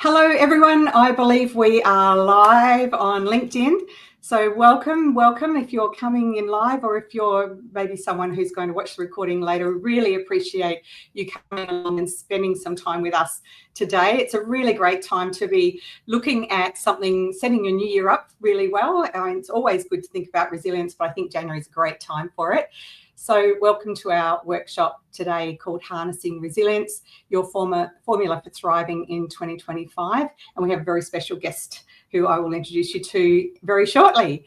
Hello, everyone. I believe we are live on LinkedIn. So welcome if you're coming in live, or if you're maybe someone who's going to watch the recording later. Really appreciate you coming along and spending some time with us today. It's a really great time to be looking at something, setting your new year up really well. It's always good to think about resilience, but I think January is a great time for it. So welcome to our workshop today called Harnessing Resilience, your formula for thriving in 2025. And we have a very special guest who I will introduce you to very shortly.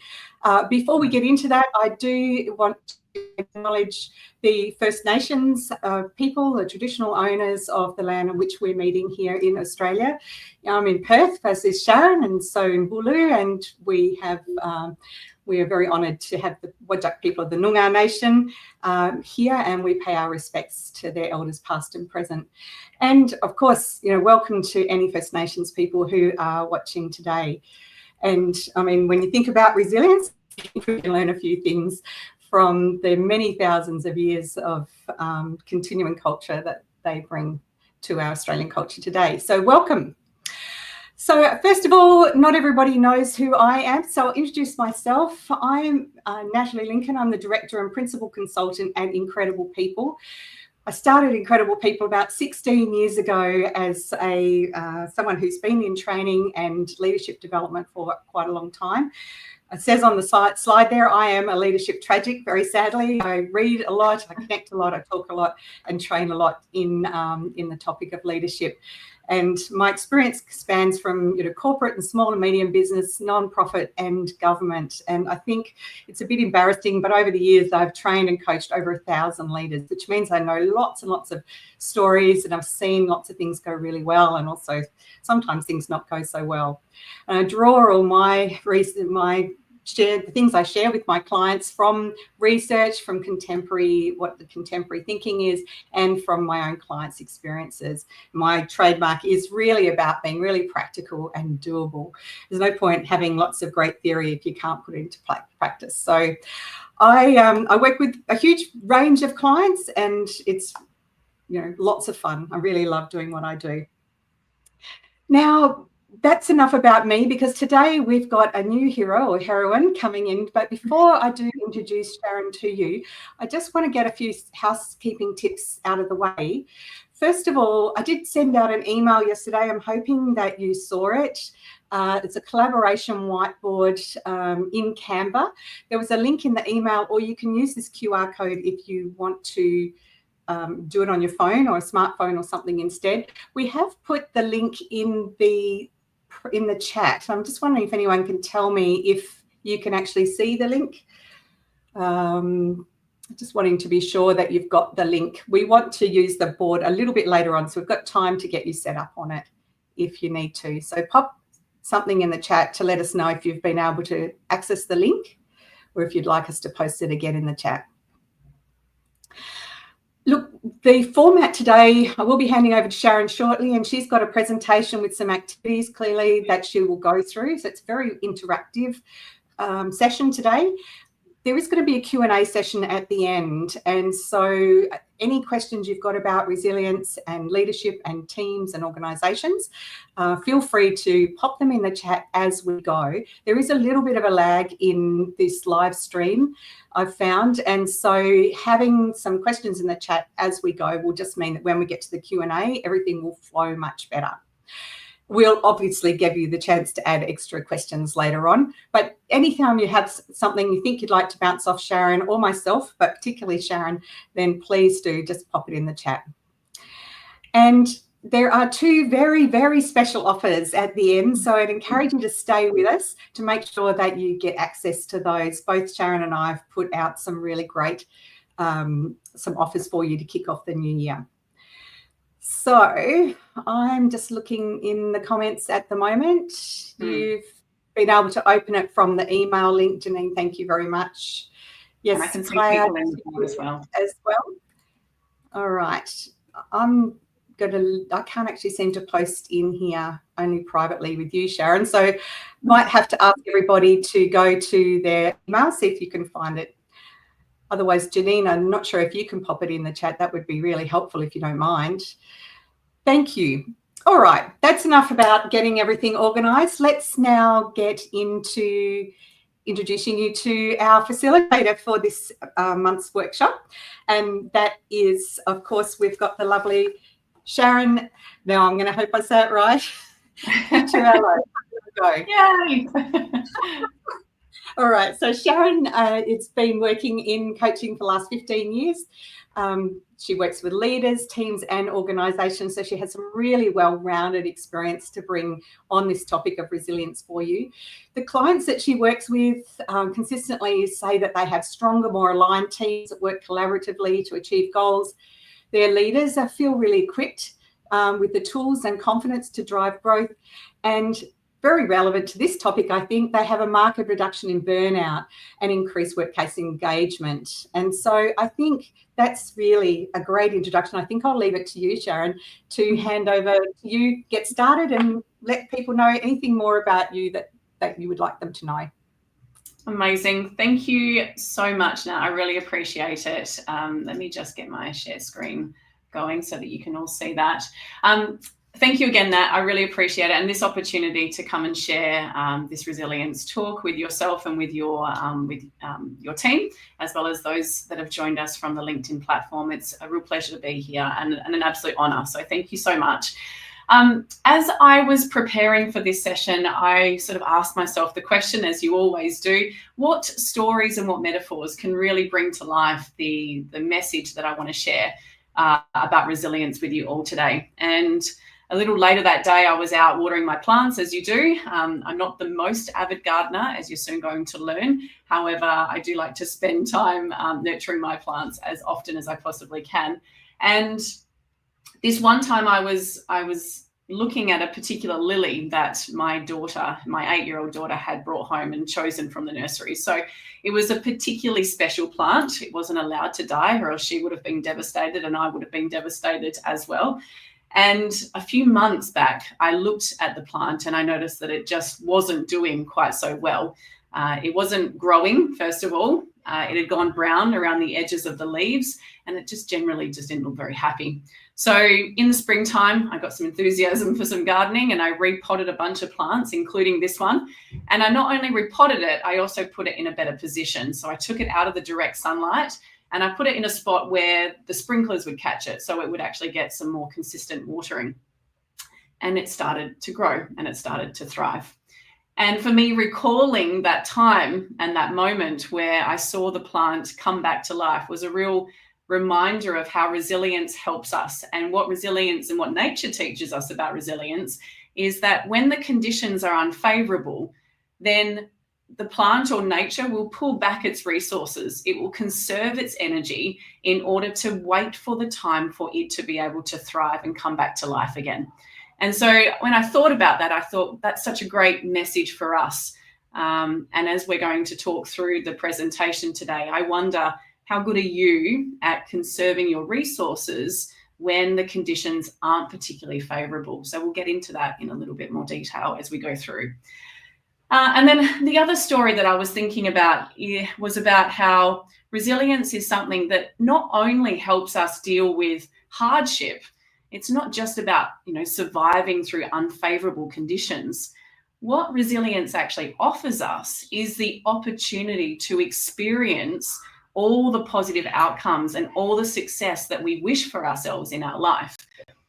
Before we get into that, I do want to acknowledge the First Nations people, the traditional owners of the land on which we're meeting here in Australia. I'm in Perth, as is Sharon, and so in Bulu, and we are very honoured to have the Whadjuk people of the Noongar Nation here, and we pay our respects to their elders past and present. And of course, welcome to any First Nations people who are watching today. And I mean, when you think about resilience, you can learn a few things from the many thousands of years of continuing culture that they bring to our Australian culture today. So welcome. So first of all, not everybody knows who I am, so I'll introduce myself. I'm Natalie Lincoln. I'm the Director and Principal Consultant at Incredible People. I started Incredible People about 16 years ago as someone who's been in training and leadership development for quite a long time. It says on the slide there, I am a leadership tragic, very sadly. I read a lot, I connect a lot, I talk a lot, and train a lot in the topic of leadership. And my experience spans from corporate and small and medium business, non-profit and government. And I think it's a bit embarrassing, but over the years I've trained and coached over 1,000 leaders, which means I know lots and lots of stories, and I've seen lots of things go really well, and also sometimes things not go so well. And I draw all the things I share with my clients from research, from what the contemporary thinking is, and from my own clients' experiences. My trademark is really about being really practical and doable. There's no point having lots of great theory if you can't put it into practice. So I work with a huge range of clients, and it's lots of fun. I really love doing what I do. Now, that's enough about me, because today we've got a new hero or heroine coming in. But before I do introduce Sharon to you, I just want to get a few housekeeping tips out of the way. First of all, I did send out an email yesterday. I'm hoping that you saw it. It's a collaboration whiteboard in Canva. There was a link in the email, or you can use this QR code if you want to do it on your phone or a smartphone or something instead. We have put the link in the chat. I'm just wondering if anyone can tell me if you can actually see the link. Just wanting to be sure that you've got the link. We want to use the board a little bit later on, so we've got time to get you set up on it if you need to. So pop something in the chat to let us know if you've been able to access the link, or if you'd like us to post it again in the chat. Look, the format today, I will be handing over to Sharon shortly, and she's got a presentation with some activities clearly that she will go through. So it's a very interactive session today. There is going to be a Q&A session at the end. And so any questions you've got about resilience and leadership and teams and organisations, feel free to pop them in the chat as we go. There is a little bit of a lag in this live stream, I've found. And so having some questions in the chat as we go will just mean that when we get to the Q&A, everything will flow much better. We'll obviously give you the chance to add extra questions later on, but anytime you have something you think you'd like to bounce off Sharon or myself, but particularly Sharon, then please do just pop it in the chat. And there are two very, very special offers at the end, so I'd encourage you to stay with us to make sure that you get access to those. Both Sharon and I have put out some really great some offers for you to kick off the new year. So I'm just looking in the comments at the moment. You've been able to open it from the email link, Janine. Thank you very much. Yes, and I can see people in the board as well. All right. I can't actually seem to post in here, only privately with you, Sharon. So might have to ask everybody to go to their email, see if you can find it. Otherwise, Janine, I'm not sure if you can pop it in the chat. That would be really helpful if you don't mind. Thank you. All right, that's enough about getting everything organised. Let's now get into introducing you to our facilitator for this month's workshop. And that is, of course, we've got the lovely Sharon. Now I'm going to hope I say it right. Go. Yay! All right, so Sharon, it's been working in coaching for the last 15 years. She works with leaders, teams and organisations, so she has some really well-rounded experience to bring on this topic of resilience for you. The clients that she works with consistently say that they have stronger, more aligned teams that work collaboratively to achieve goals. Their leaders feel really equipped with the tools and confidence to drive growth. And very relevant to this topic, I think, they have a marked reduction in burnout and increased workplace engagement. And so I think that's really a great introduction. I think I'll leave it to you, Sharon, to hand over to you, get started and let people know anything more about you that you would like them to know. Amazing. Thank you so much, Nat. I really appreciate it. Let me just get my share screen going so that you can all see that. Thank you again, Nat. I really appreciate it. And this opportunity to come and share this resilience talk with yourself and with your team, as well as those that have joined us from the LinkedIn platform. It's a real pleasure to be here and an absolute honor. So thank you so much. As I was preparing for this session, I sort of asked myself the question, as you always do, what stories and what metaphors can really bring to life the message that I want to share about resilience with you all today? And a little later that day, I was out watering my plants, as you do. I'm not the most avid gardener, as you're soon going to learn. However, I do like to spend time nurturing my plants as often as I possibly can. And this one time I was looking at a particular lily that my daughter, my 8-year-old daughter, had brought home and chosen from the nursery. So it was a particularly special plant. It wasn't allowed to die, or else she would have been devastated and I would have been devastated as well. And a few months back, I looked at the plant and I noticed that it just wasn't doing quite so well. It wasn't growing, first of all. It had gone brown around the edges of the leaves, and it just generally just didn't look very happy. So in the springtime, I got some enthusiasm for some gardening and I repotted a bunch of plants, including this one. And I not only repotted it, I also put it in a better position. So I took it out of the direct sunlight and I put it in a spot where the sprinklers would catch it, so it would actually get some more consistent watering. And it started to grow and it started to thrive. And for me, recalling that time and that moment where I saw the plant come back to life was a real reminder of how resilience helps us. And what resilience and what nature teaches us about resilience is that when the conditions are unfavorable, then the plant or nature will pull back its resources. It will conserve its energy in order to wait for the time for it to be able to thrive and come back to life again. And so when I thought about that, I thought that's such a great message for us. And as we're going to talk through the presentation today, I wonder, how good are you at conserving your resources when the conditions aren't particularly favorable? So we'll get into that in a little bit more detail as we go through. And then the other story that I was thinking about was about how resilience is something that not only helps us deal with hardship. It's not just about, surviving through unfavorable conditions. What resilience actually offers us is the opportunity to experience all the positive outcomes and all the success that we wish for ourselves in our life.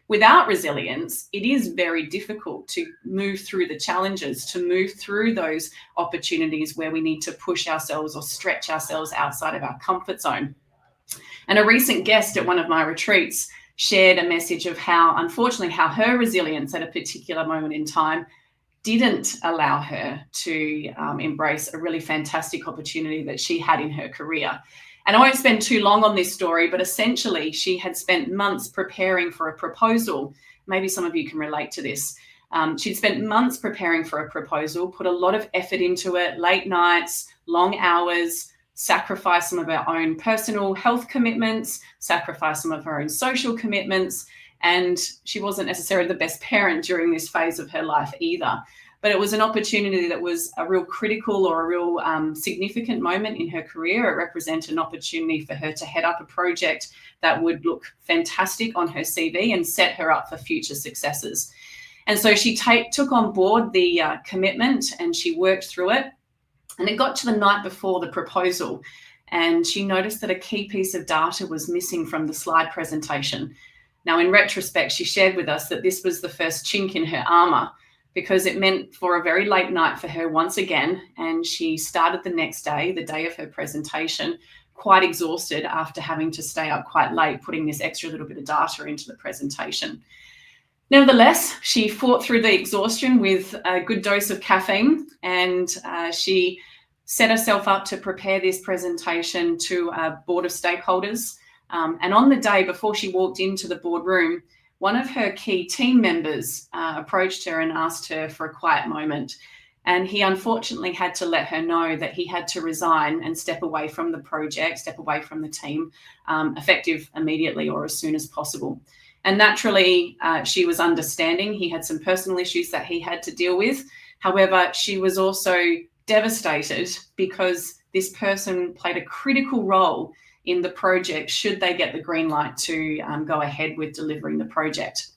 Without resilience, it is very difficult to move through the challenges, to move through those opportunities where we need to push ourselves or stretch ourselves outside of our comfort zone. And a recent guest at one of my retreats shared a message of how her resilience at a particular moment in time didn't allow her to embrace a really fantastic opportunity that she had in her career. And I won't spend too long on this story, but essentially she had spent months preparing for a proposal. Maybe some of you can relate to this. She'd spent months preparing for a proposal, put a lot of effort into it, late nights, long hours, sacrificed some of her own personal health commitments, sacrificed some of her own social commitments, and she wasn't necessarily the best parent during this phase of her life either. but it was an opportunity that was a real critical or a real significant moment in her career. It represented an opportunity for her to head up a project that would look fantastic on her CV and set her up for future successes. And so she took on board the commitment, and she worked through it. And it got to the night before the proposal, and she noticed that a key piece of data was missing from the slide presentation. Now, in retrospect, she shared with us that this was the first chink in her armor, because it meant for a very late night for her once again, and she started the next day, the day of her presentation, quite exhausted after having to stay up quite late, putting this extra little bit of data into the presentation. Nevertheless, she fought through the exhaustion with a good dose of caffeine, and she set herself up to prepare this presentation to a board of stakeholders. And on the day before she walked into the boardroom, one of her key team members approached her and asked her for a quiet moment. And he unfortunately had to let her know that he had to resign and step away from the project, step away from the team, effective immediately or as soon as possible. And naturally, she was understanding. He had some personal issues that he had to deal with. However, she was also devastated because this person played a critical role in the project should they get the green light to go ahead with delivering the project.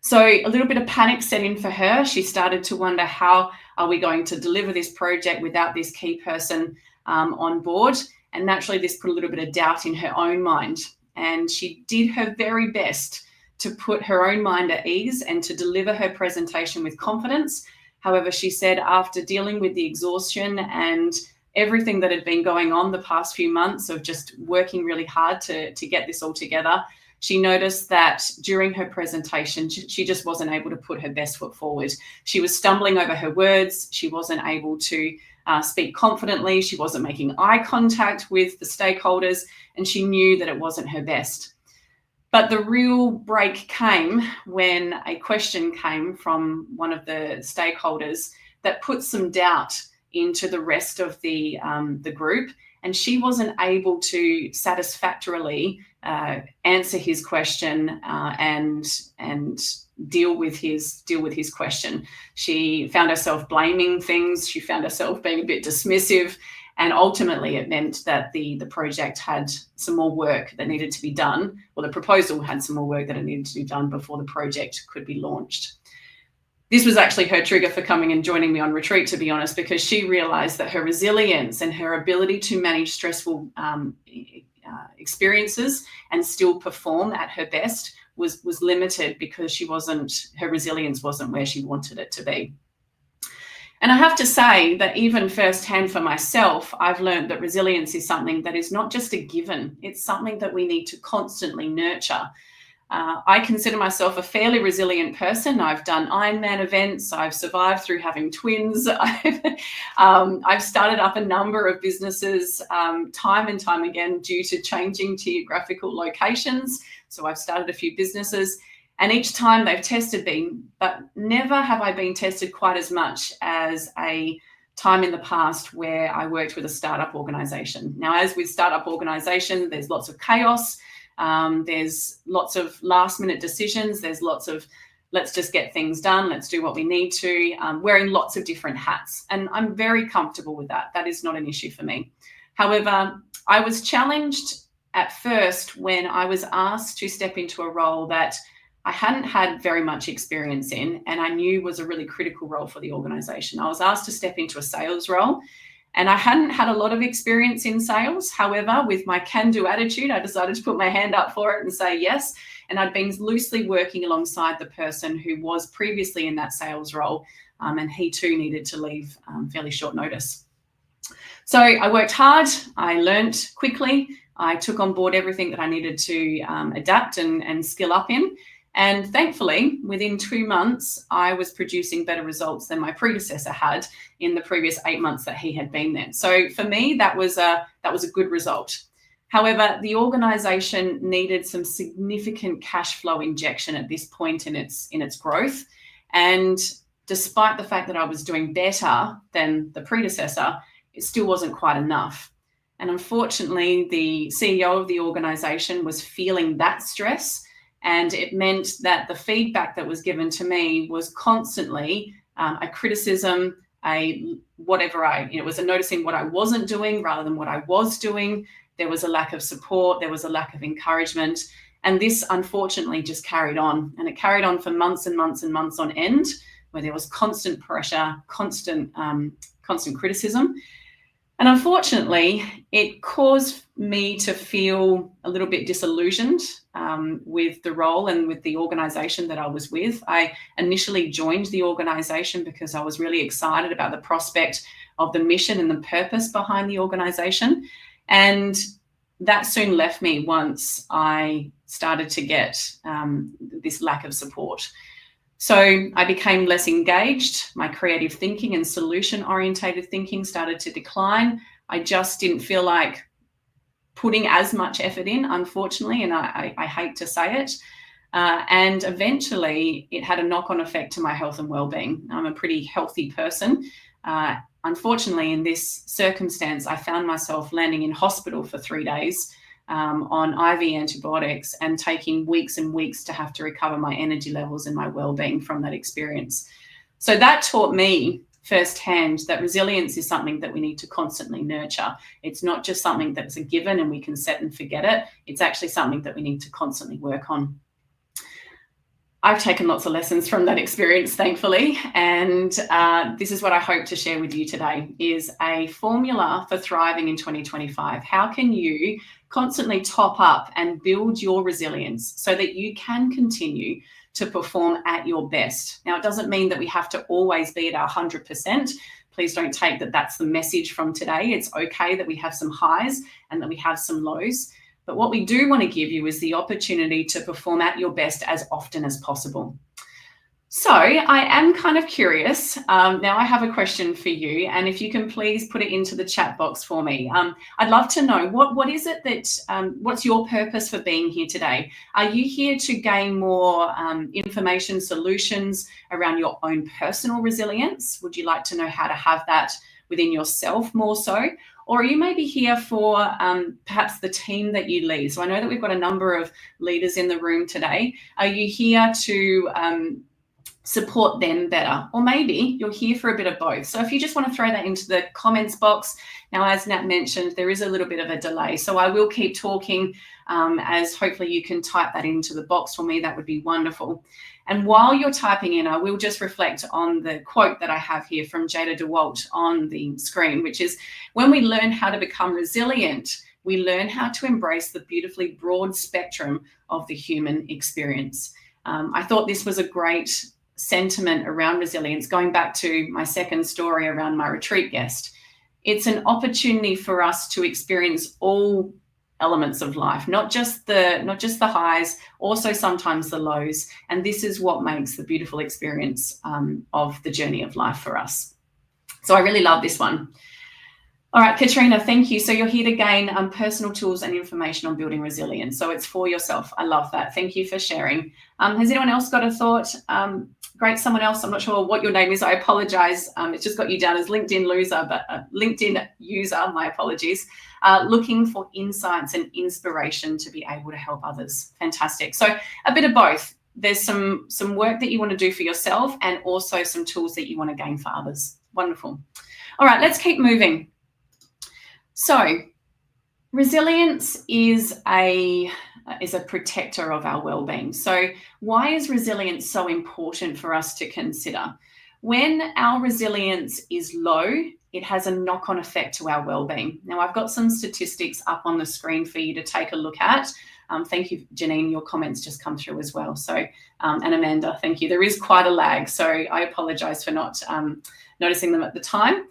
So a little bit of panic set in for her. She started to wonder, how are we going to deliver this project without this key person on board? And naturally, this put a little bit of doubt in her own mind. And she did her very best to put her own mind at ease and to deliver her presentation with confidence. However, she said after dealing with the exhaustion and everything that had been going on the past few months of just working really hard to get this all together, she noticed that during her presentation, she just wasn't able to put her best foot forward. She was stumbling over her words. She wasn't able to speak confidently. She wasn't making eye contact with the stakeholders, and she knew that it wasn't her best. But the real break came when a question came from one of the stakeholders that put some doubt into the rest of the group, and she wasn't able to satisfactorily answer his question and deal with his question. She found herself blaming things. She found herself being a bit dismissive, and ultimately it meant that the project had some more work that needed to be done, or the proposal had some more work that it needed to be done before the project could be launched. This was actually her trigger for coming and joining me on retreat, to be honest, because she realized that her resilience and her ability to manage stressful experiences and still perform at her best was limited because her resilience wasn't where she wanted it to be. And I have to say that even firsthand for myself, I've learned that resilience is something that is not just a given. It's something that we need to constantly nurture. I consider myself a fairly resilient person. I've done Ironman events. I've survived through having twins. I've started up a number of businesses time and time again due to changing geographical locations. So I've started a few businesses, and each time they've tested me, but never have I been tested quite as much as a time in the past where I worked with a startup organization. Now, as with startup organization, there's lots of chaos. There's lots of last minute decisions. There's lots of, let's just get things done. Let's do what we need to, wearing lots of different hats. And I'm very comfortable with that. That is not an issue for me. However, I was challenged at first when I was asked to step into a role that I hadn't had very much experience in, and I knew was a really critical role for the organization. I was asked to step into a sales role, and I hadn't had a lot of experience in sales. However, with my can-do attitude, I decided to put my hand up for it and say yes. And I'd been loosely working alongside the person who was previously in that sales role, and he too needed to leave fairly short notice. So I worked hard. I learnt quickly. I took on board everything that I needed to adapt and skill up in. And thankfully, within 2 months, I was producing better results than my predecessor had in the previous 8 months that he had been there. So for me, that was a good result. However, the organization needed some significant cash flow injection at this point in its growth. And despite the fact that I was doing better than the predecessor, it still wasn't quite enough. And unfortunately, the CEO of the organization was feeling that stress. And it meant that the feedback that was given to me was constantly a criticism, it was a noticing what I wasn't doing rather than what I was doing. There was a lack of support. There was a lack of encouragement. And this, unfortunately, just carried on. And it carried on for months and months and months on end, where there was constant pressure, constant criticism. And unfortunately, it caused me to feel a little bit disillusioned with the role and with the organisation that I was with. I initially joined the organisation because I was really excited about the prospect of the mission and the purpose behind the organisation. And that soon left me once I started to get this lack of support. So I became less engaged. My creative thinking and solution-orientated thinking started to decline. I just didn't feel like putting as much effort in, unfortunately, and I hate to say it. And eventually it had a knock-on effect to my health and well-being. I'm a pretty healthy person. Unfortunately, in this circumstance, I found myself landing in hospital for 3 days on IV antibiotics and taking weeks and weeks to have to recover my energy levels and my well-being from that experience. So that taught me firsthand that resilience is something that we need to constantly nurture. It's not just something that's a given and we can set and forget it. It's actually something that we need to constantly work on. I've taken lots of lessons from that experience, thankfully, and this is what I hope to share with you today, is a formula for thriving in 2025. How can you constantly top up and build your resilience so that you can continue to perform at your best? Now, it doesn't mean that we have to always be at our 100%. Please don't take that that's the message from today. It's okay that we have some highs and that we have some lows. But what we do want to give you is the opportunity to perform at your best as often as possible. So I am kind of curious. Now I have a question for you, and if you can please put it into the chat box for me. I'd love to know what is it that, what's your purpose for being here today? Are you here to gain more information, solutions around your own personal resilience? Would you like to know how to have that within yourself more so? Or are you maybe here for perhaps the team that you lead? So I know that we've got a number of leaders in the room today. Are you here to support them better? Or maybe you're here for a bit of both. So if you just want to throw that into the comments box. Now, as Nat mentioned, there is a little bit of a delay. So I will keep talking as hopefully you can type that into the box for me. That would be wonderful. And while you're typing in, I will just reflect on the quote that I have here from Jada DeWalt on the screen, which is, when we learn how to become resilient, we learn how to embrace the beautifully broad spectrum of the human experience. I thought this was a great sentiment around resilience, going back to my second story around my retreat guest. It's an opportunity for us to experience all elements of life, not just the highs, also sometimes the lows. And this is what makes the beautiful experience of the journey of life for us. So I really love this one. All right, Katrina, thank you. So you're here to gain personal tools and information on building resilience. So it's for yourself. I love that. Thank you for sharing. Has anyone else got a thought? Great, someone else. I'm not sure what your name is. I apologize. It's just got you down as LinkedIn user, my apologies. Looking for insights and inspiration to be able to help others. Fantastic. So a bit of both. There's some work that you want to do for yourself and also some tools that you want to gain for others. Wonderful. All right, let's keep moving. So resilience is a protector of our well-being. So why is resilience so important for us to consider? When our resilience is low, it has a knock-on effect to our well-being. Now, I've got some statistics up on the screen for you to take a look at. Thank you, Janine. Your comments just come through as well. So, and Amanda, thank you. There is quite a lag, so I apologize for not noticing them at the time.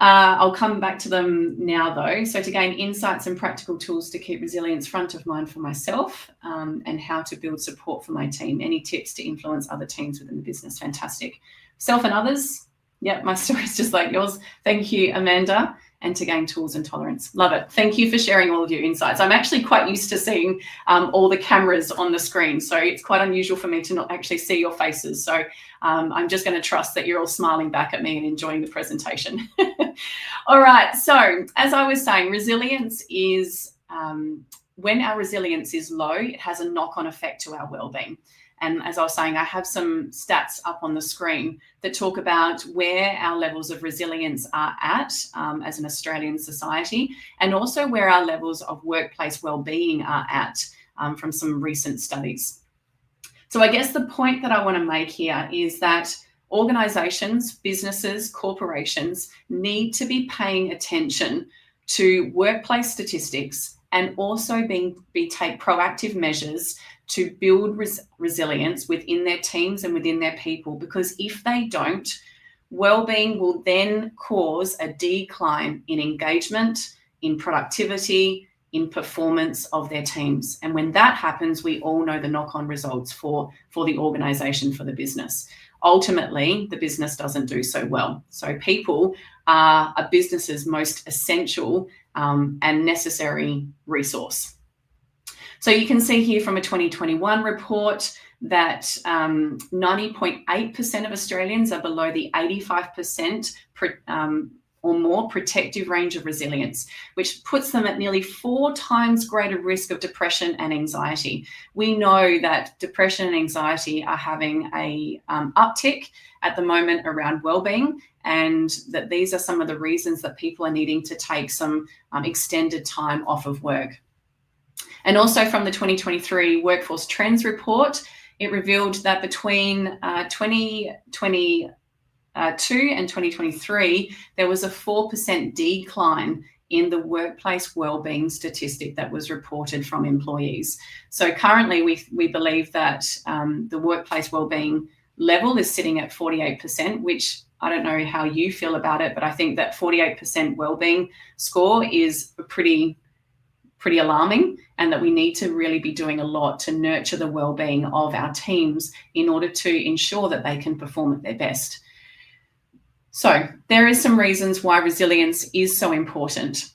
I'll come back to them now, though. So to gain insights and practical tools to keep resilience front of mind for myself and how to build support for my team. Any tips to influence other teams within the business? Fantastic. Self and others. Yep, my story is just like yours. Thank you, Amanda. And to gain tools and tolerance. Love it. Thank you for sharing all of your insights. I'm actually quite used to seeing all the cameras on the screen. So it's quite unusual for me to not actually see your faces. So I'm just going to trust that you're all smiling back at me and enjoying the presentation. All right. So as I was saying, resilience is when our resilience is low, it has a knock-on effect to our well-being. And as I was saying, I have some stats up on the screen that talk about where our levels of resilience are at as an Australian society, and also where our levels of workplace well-being are at from some recent studies. So I guess the point that I want to make here is that organizations, businesses, corporations need to be paying attention to workplace statistics and also take proactive measures to build resilience within their teams and within their people, because if they don't, well-being will then cause a decline in engagement, in productivity, in performance of their teams. And when that happens, we all know the knock-on results for the organization, for the business. Ultimately, the business doesn't do so well. So people are a business's most essential and necessary resource. So you can see here from a 2021 report that 90.8% of Australians are below the 85% or more protective range of resilience, which puts them at nearly 4 times greater risk of depression and anxiety. We know that depression and anxiety are having a uptick at the moment around wellbeing, and that these are some of the reasons that people are needing to take some extended time off of work. And also from the 2023 Workforce Trends Report, it revealed that between 2022 and 2023, there was a 4% decline in the workplace wellbeing statistic that was reported from employees. So currently we believe that the workplace wellbeing level is sitting at 48%, which I don't know how you feel about it, but I think that 48% wellbeing score is pretty alarming, and that we need to really be doing a lot to nurture the well-being of our teams in order to ensure that they can perform at their best. So there is some reasons why resilience is so important.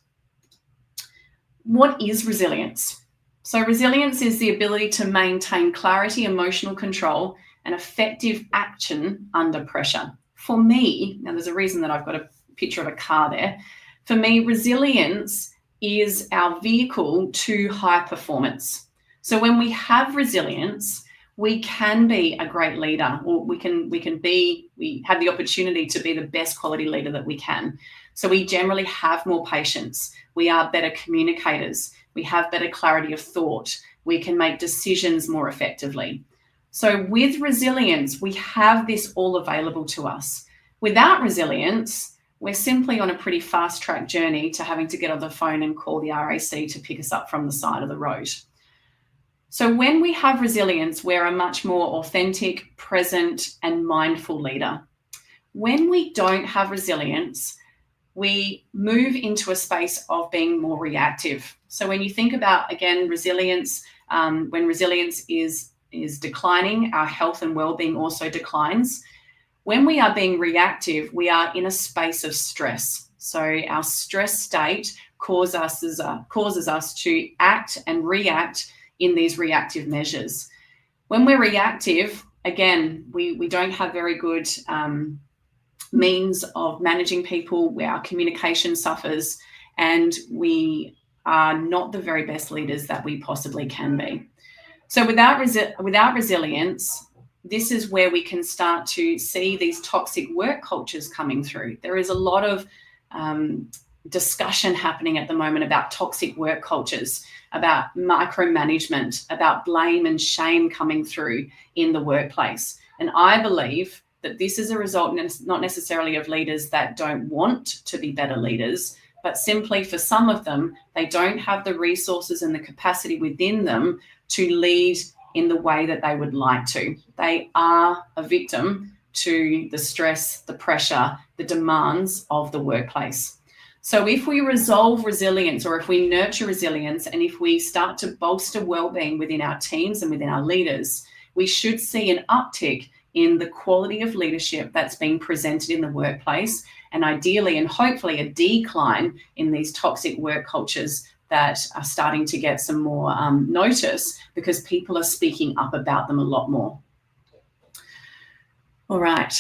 What is resilience? So resilience is the ability to maintain clarity, emotional control, and effective action under pressure. For me, now there's a reason that I've got a picture of a car there. For me, resilience is our vehicle to high performance. So when we have resilience, we can be a great leader, or we have the opportunity to be the best quality leader that we can. So we generally have more patience. We are better communicators. We have better clarity of thought. We can make decisions more effectively. So with resilience, we have this all available to us. Without resilience, we're simply on a pretty fast track journey to having to get on the phone and call the RAC to pick us up from the side of the road. So when we have resilience, we're a much more authentic, present, and mindful leader. When we don't have resilience, we move into a space of being more reactive. So when you think about, again, resilience, when resilience is declining, our health and well-being also declines. When we are being reactive, we are in a space of stress. So our stress state causes us to act and react in these reactive measures. When we're reactive, again, we don't have very good means of managing people, where our communication suffers, and we are not the very best leaders that we possibly can be. So without resilience, this is where we can start to see these toxic work cultures coming through. There is a lot of discussion happening at the moment about toxic work cultures, about micromanagement, about blame and shame coming through in the workplace. And I believe that this is a result not necessarily of leaders that don't want to be better leaders, but simply for some of them, they don't have the resources and the capacity within them to lead in the way that they would like to. They are a victim to the stress, the pressure, the demands of the workplace. So if we resolve resilience, or if we nurture resilience, and if we start to bolster well-being within our teams and within our leaders, we should see an uptick in the quality of leadership that's being presented in the workplace, and ideally and hopefully a decline in these toxic work cultures that are starting to get some more notice, because people are speaking up about them a lot more. All right.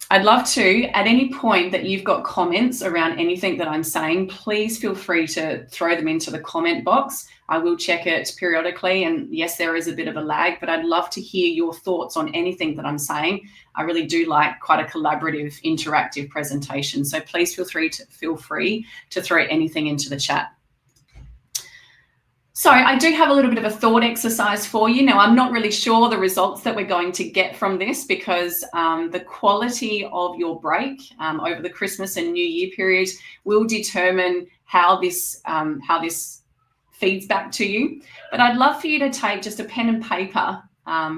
I'd love to, at any point that you've got comments around anything that I'm saying, please feel free to throw them into the comment box. I will check it periodically, and yes, there is a bit of a lag, but I'd love to hear your thoughts on anything that I'm saying. I really do like quite a collaborative, interactive presentation, so please feel free to throw anything into the chat. So I do have a little bit of a thought exercise for you. Now, I'm not really sure the results that we're going to get from this, because the quality of your break over the Christmas and New Year period will determine how this feeds back to you. But I'd love for you to take just a pen and paper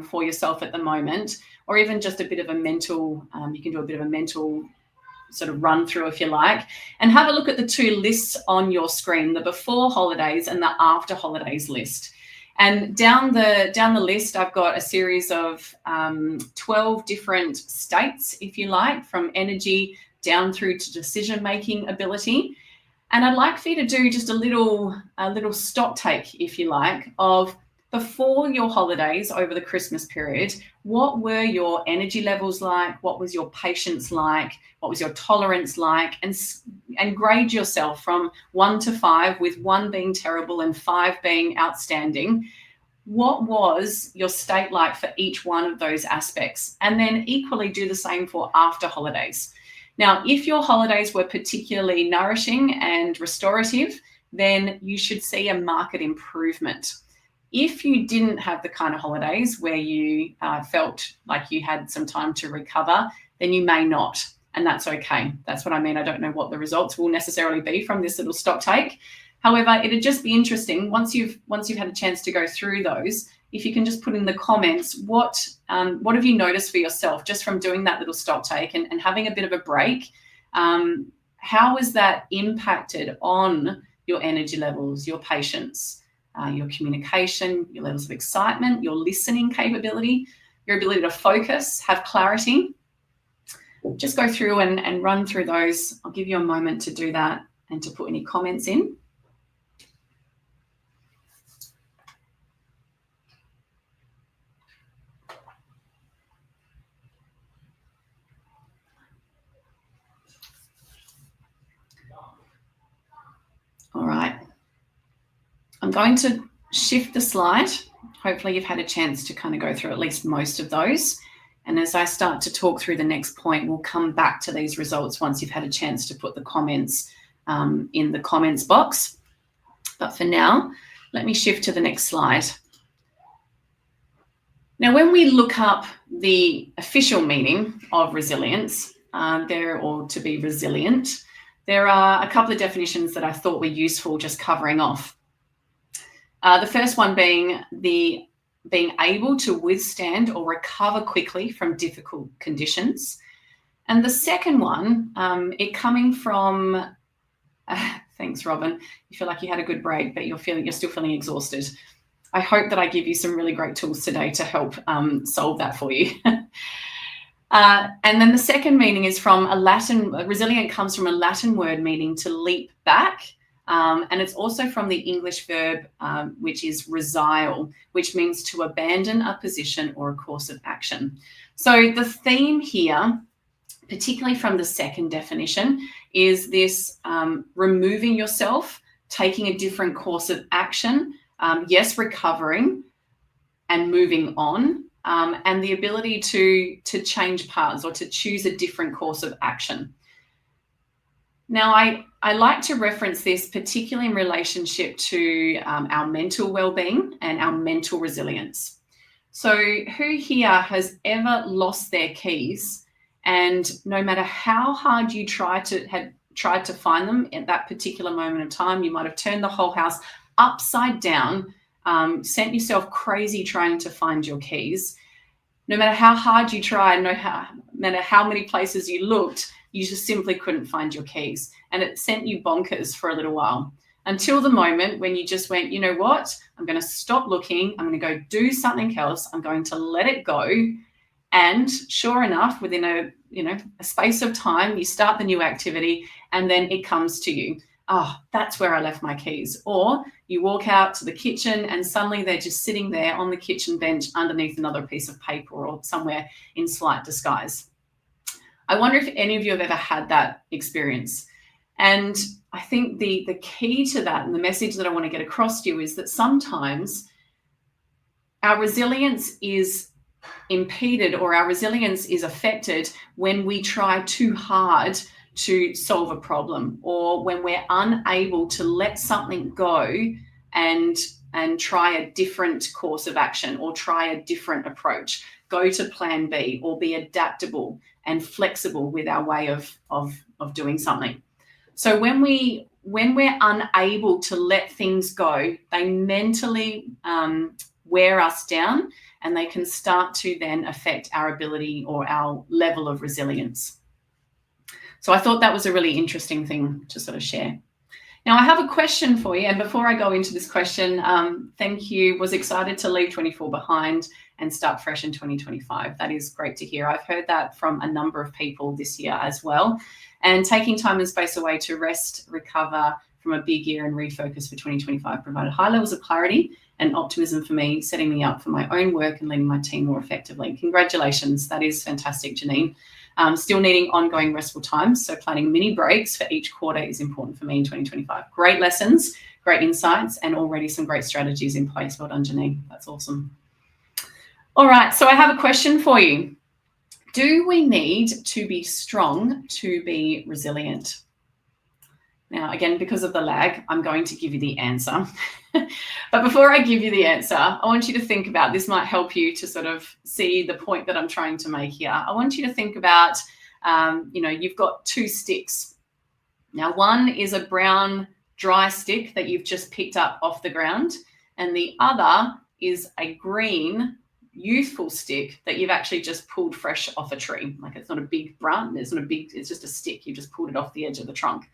for yourself at the moment, or even just a bit of a mental, you can do a bit of a mental sort of run through if you like, and have a look at the two lists on your screen, the before holidays and the after holidays list. And down the list, I've got a series of 12 different states, if you like, from energy down through to decision-making ability. And I'd like for you to do just a little stock take, if you like, of before your holidays over the Christmas period, what were your energy levels like? What was your patience like? What was your tolerance like? And grade yourself from 1 to 5, with 1 being terrible and 5 being outstanding. What was your state like for each one of those aspects? And then equally do the same for after holidays. Now, if your holidays were particularly nourishing and restorative, then you should see a marked improvement. If you didn't have the kind of holidays where you felt like you had some time to recover, then you may not, and that's okay. That's what I mean. I don't know what the results will necessarily be from this little stock take. However, it'd just be interesting once you've had a chance to go through those, if you can just put in the comments, what have you noticed for yourself just from doing that little stock take and having a bit of a break? How has that impacted on your energy levels, your patience, your communication, your levels of excitement, your listening capability, your ability to focus, have clarity? Just go through and run through those. I'll give you a moment to do that and to put any comments in. All right. I'm going to shift the slide. Hopefully you've had a chance to kind of go through at least most of those. And as I start to talk through the next point, we'll come back to these results once you've had a chance to put the comments in the comments box. But for now, let me shift to the next slide. Now, when we look up the official meaning of resilience, or to be resilient, there are a couple of definitions that I thought were useful just covering off. The first one being being able to withstand or recover quickly from difficult conditions. And the second one, it coming from, thanks, Robin. You feel like you had a good break, but you're still feeling exhausted. I hope that I give you some really great tools today to help solve that for you. And then the second meaning is from resilient comes from a Latin word meaning to leap back. And it's also from the English verb, which is resile, which means to abandon a position or a course of action. So the theme here, particularly from the second definition, is this removing yourself, taking a different course of action, yes, recovering and moving on, and the ability to change paths or to choose a different course of action. Now, I like to reference this particularly in relationship to our mental well-being and our mental resilience. So who here has ever lost their keys, and no matter how hard you tried to find them at that particular moment of time, you might have turned the whole house upside down, sent yourself crazy trying to find your keys. No matter how hard you tried, no matter how many places you looked, you just simply couldn't find your keys. And it sent you bonkers for a little while, until the moment when you just went, you know what, I'm going to stop looking. I'm going to go do something else. I'm going to let it go. And sure enough, within a space of time, you start the new activity and then it comes to you. Oh, that's where I left my keys. Or you walk out to the kitchen and suddenly they're just sitting there on the kitchen bench underneath another piece of paper or somewhere in slight disguise. I wonder if any of you have ever had that experience. And I think the key to that, and the message that I want to get across to you, is that sometimes our resilience is impeded, or our resilience is affected when we try too hard to solve a problem, or when we're unable to let something go and try a different course of action, or try a different approach, go to plan B, or be adaptable and flexible with our way of doing something. So when we're unable to let things go, they mentally wear us down, and they can start to then affect our ability or our level of resilience. So I thought that was a really interesting thing to sort of share. Now, I have a question for you. And before I go into this question, thank you. Was excited to leave 24 behind and start fresh in 2025. That is great to hear. I've heard that from a number of people this year as well. And taking time and space away to rest, recover from a big year and refocus for 2025 provided high levels of clarity and optimism for me, setting me up for my own work and leading my team more effectively. Congratulations. That is fantastic, Janine. Still needing ongoing restful times, so planning mini breaks for each quarter is important for me in 2025. Great lessons, great insights, and already some great strategies in place. Well done, Janine. That's awesome. All right, so I have a question for you. Do we need to be strong to be resilient? Now, again, because of the lag, I'm going to give you the answer. But before I give you the answer, I want you to think about, this might help you to sort of see the point that I'm trying to make here. I want you to think about, you've got two sticks. Now, one is a brown dry stick that you've just picked up off the ground, and the other is a green youthful stick that you've actually just pulled fresh off a tree. Like, it's not a big branch, it's just a stick. You just pulled it off the edge of the trunk.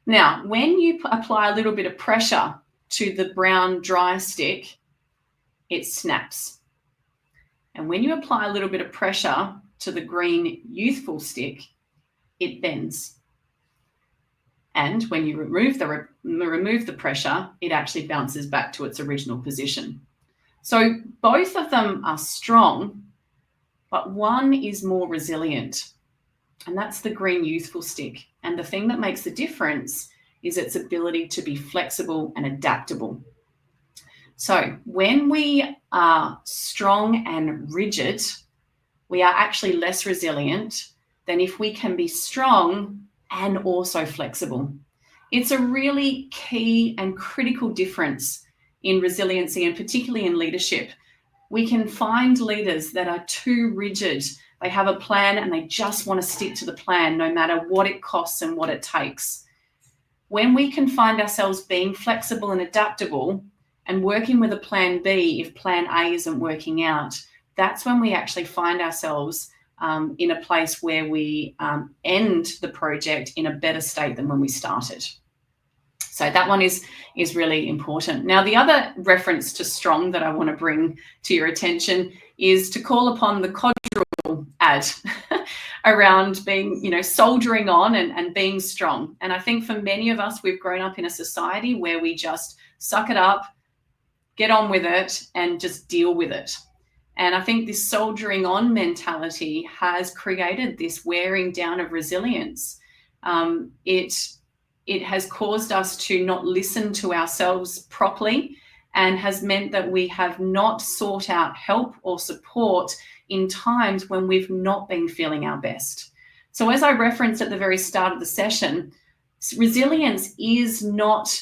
Now, when you apply a little bit of pressure to the brown dry stick, it snaps. And when you apply a little bit of pressure to the green youthful stick, it bends. And when you remove the pressure, it actually bounces back to its original position. So both of them are strong, but one is more resilient, and that's the green youthful stick. And the thing that makes the difference is its ability to be flexible and adaptable. So when we are strong and rigid, we are actually less resilient than if we can be strong and also flexible. It's a really key and critical difference in resiliency, and particularly in leadership. We can find leaders that are too rigid. They have a plan and they just want to stick to the plan no matter what it costs and what it takes. When we can find ourselves being flexible and adaptable and working with a plan B if plan A isn't working out, that's when we actually find ourselves in a place where we end the project in a better state than when we started. So that one is really important. Now, the other reference to strong that I want to bring to your attention is to call upon the Codral ad around being, soldiering on and being strong. And I think for many of us, we've grown up in a society where we just suck it up, get on with it, and just deal with it. And I think this soldiering on mentality has created this wearing down of resilience. It has caused us to not listen to ourselves properly, and has meant that we have not sought out help or support in times when we've not been feeling our best. So as I referenced at the very start of the session, resilience is not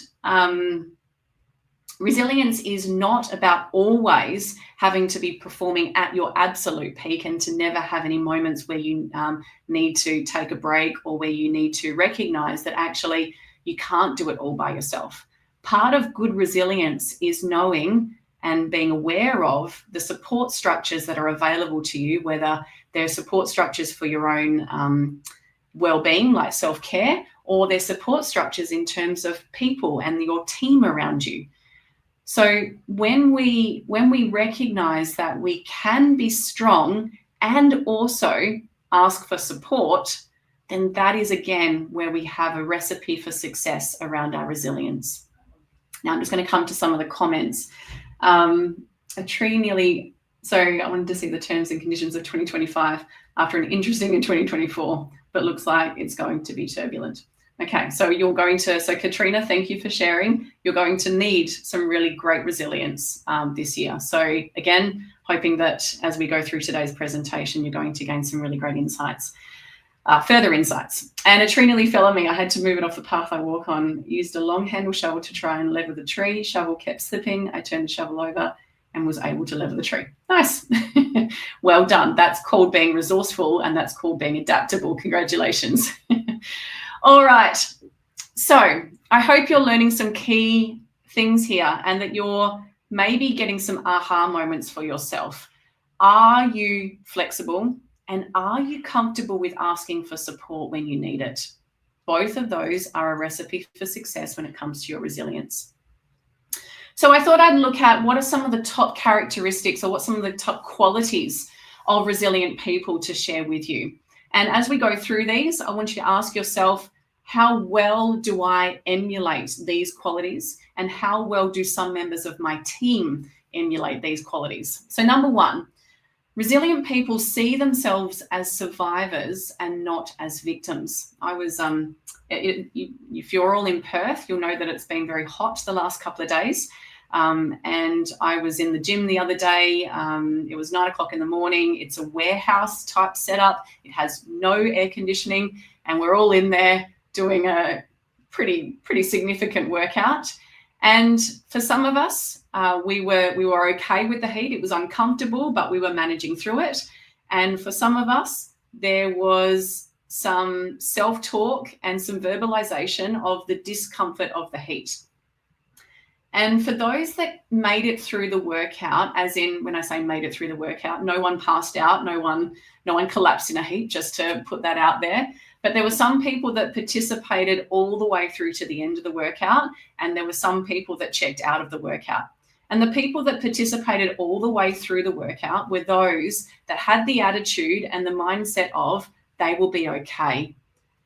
about always having to be performing at your absolute peak and to never have any moments where you need to take a break, or where you need to recognize that actually you can't do it all by yourself. Part of good resilience is knowing and being aware of the support structures that are available to you, whether they're support structures for your own well-being, like self-care, or they're support structures in terms of people and your team around you. So when we recognize that we can be strong and also ask for support, then that is again where we have a recipe for success around our resilience. Now I'm just going to come to some of the comments. A tree nearly So I wanted to see the terms and conditions of 2025 after an interesting in 2024, but looks like it's going to be turbulent. Okay, so Katrina, thank you for sharing. You're going to need some really great resilience this year. So again, hoping that as we go through today's presentation, you're going to gain some really great insights. Further insights. And a tree nearly fell on me. I had to move it off the path I walk on. Used a long handle shovel to try and lever the tree. Shovel kept slipping. I turned the shovel over and was able to lever the tree. Nice. Well done. That's called being resourceful, and that's called being adaptable. Congratulations. All right. So I hope you're learning some key things here and that you're maybe getting some aha moments for yourself. Are you flexible? And are you comfortable with asking for support when you need it? Both of those are a recipe for success when it comes to your resilience. So I thought I'd look at what are some of the top characteristics or what some of the top qualities of resilient people to share with you. And as we go through these, I want you to ask yourself, how well do I emulate these qualities? And how well do some members of my team emulate these qualities? So number one, resilient people see themselves as survivors and not as victims. If you're all in Perth, you'll know that it's been very hot the last couple of days. And I was in the gym the other day. It was 9 o'clock in the morning. It's a warehouse type setup. It has no air conditioning, and we're all in there doing a pretty significant workout. And for some of us, we were okay with the heat. It was uncomfortable, but we were managing through it. And for some of us, there was some self-talk and some verbalization of the discomfort of the heat. And for those that made it through the workout, as in when I say made it through the workout, no one passed out, no one collapsed in a heap, just to put that out there. But there were some people that participated all the way through to the end of the workout, and there were some people that checked out of the workout. And the people that participated all the way through the workout were those that had the attitude and the mindset of they will be okay.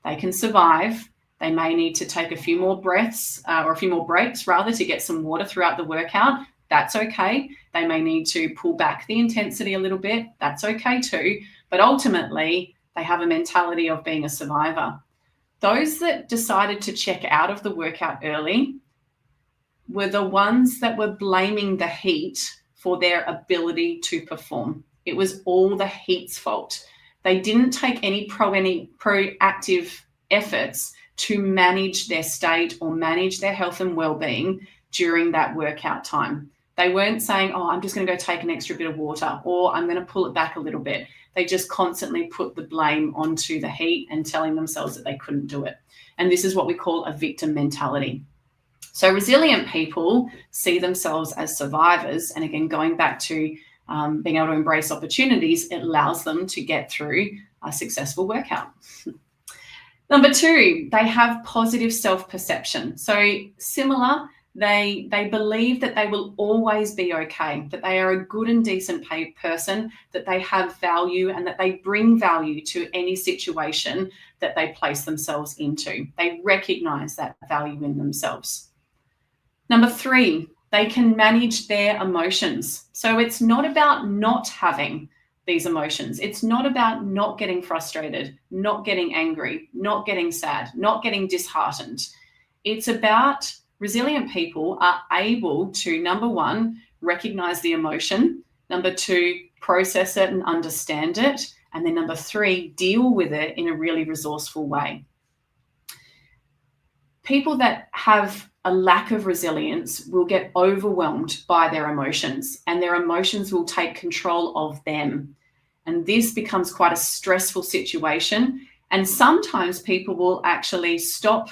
They can survive. They may need to take a few more breaths or a few more breaks rather to get some water throughout the workout. That's okay. They may need to pull back the intensity a little bit. That's okay too. But ultimately, they have a mentality of being a survivor. Those that decided to check out of the workout early were the ones that were blaming the heat for their ability to perform. It was all the heat's fault. They didn't take any proactive efforts to manage their state or manage their health and well-being during that workout time. They weren't saying, oh, I'm just going to go take an extra bit of water, or I'm going to pull it back a little bit. They just constantly put the blame onto the heat and telling themselves that they couldn't do it. And this is what we call a victim mentality. So resilient people see themselves as survivors. And again, going back to being able to embrace opportunities, it allows them to get through a successful workout. Number two, they have positive self-perception. So similar, they believe that they will always be okay, that they are a good and decent person, that they have value and that they bring value to any situation that they place themselves into. They recognize that value in themselves. Number three, they can manage their emotions. So it's not about not having these emotions. It's not about not getting frustrated, not getting angry, not getting sad, not getting disheartened. It's about resilient people are able to, number one, recognize the emotion, number two, process it and understand it, and then number three, deal with it in a really resourceful way. People that have a lack of resilience will get overwhelmed by their emotions, and their emotions will take control of them. And this becomes quite a stressful situation. And sometimes people will actually stop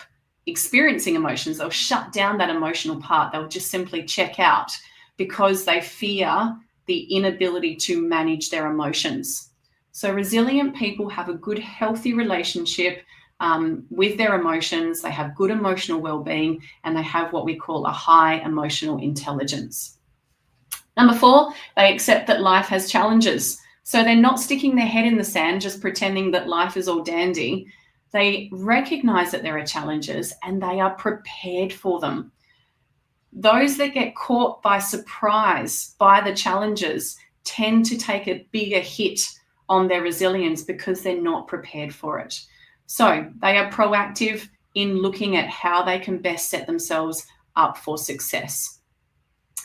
experiencing emotions. They'll shut down that emotional part. They'll just simply check out because they fear the inability to manage their emotions. So resilient people have a good, healthy relationship with their emotions. They have good emotional well-being, and they have what we call a high emotional intelligence. Number four, they accept that life has challenges. So they're not sticking their head in the sand, just pretending that life is all dandy. They recognize that there are challenges and they are prepared for them. Those that get caught by surprise by the challenges tend to take a bigger hit on their resilience because they're not prepared for it. So they are proactive in looking at how they can best set themselves up for success.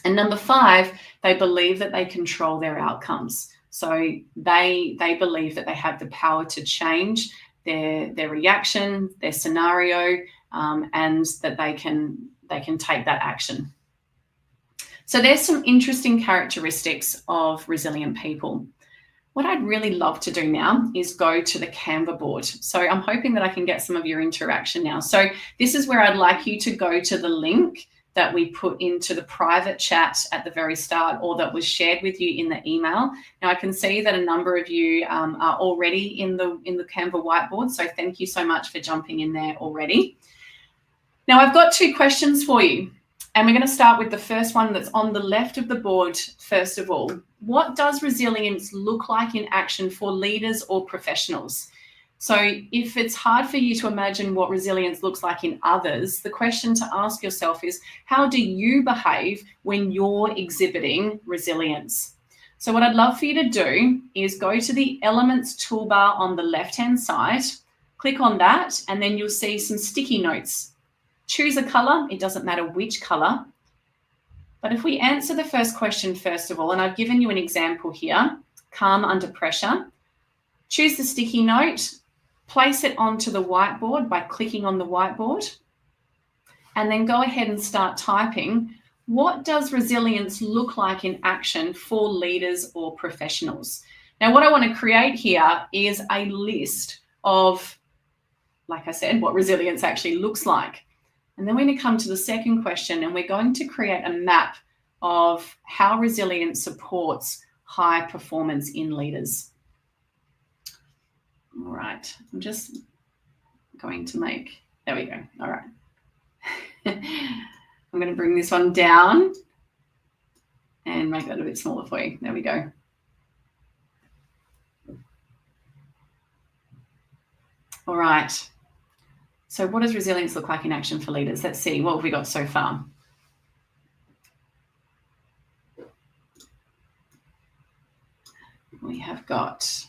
And number 5, they believe that they control their outcomes. So they believe that they have the power to change their reaction, their scenario, and that they can take that action. So there's some interesting characteristics of resilient people. What I'd really love to do now is go to the Canva board. So I'm hoping that I can get some of your interaction now. So this is where I'd like you to go to the link that we put into the private chat at the very start, or that was shared with you in the email. Now I can see that a number of you are already in the Canva whiteboard. So thank you so much for jumping in there already. Now I've got 2 questions for you. And we're going to start with the first one that's on the left of the board. First of all, what does resilience look like in action for leaders or professionals? So if it's hard for you to imagine what resilience looks like in others, the question to ask yourself is, how do you behave when you're exhibiting resilience? So what I'd love for you to do is go to the Elements toolbar on the left-hand side, click on that, and then you'll see some sticky notes. Choose a color. It doesn't matter which color. But if we answer the first question first of all, and I've given you an example here, calm under pressure, choose the sticky note, place it onto the whiteboard by clicking on the whiteboard, and then go ahead and start typing. What does resilience look like in action for leaders or professionals? Now, what I want to create here is a list of, like I said, what resilience actually looks like. And then we're going to come to the second question, and we're going to create a map of how resilience supports high performance in leaders. All right, I'm just going to make, there we go. All right. I'm going to bring this one down and make that a bit smaller for you. There we go. All right. So what does resilience look like in action for leaders? Let's see, what have we got so far? We have got,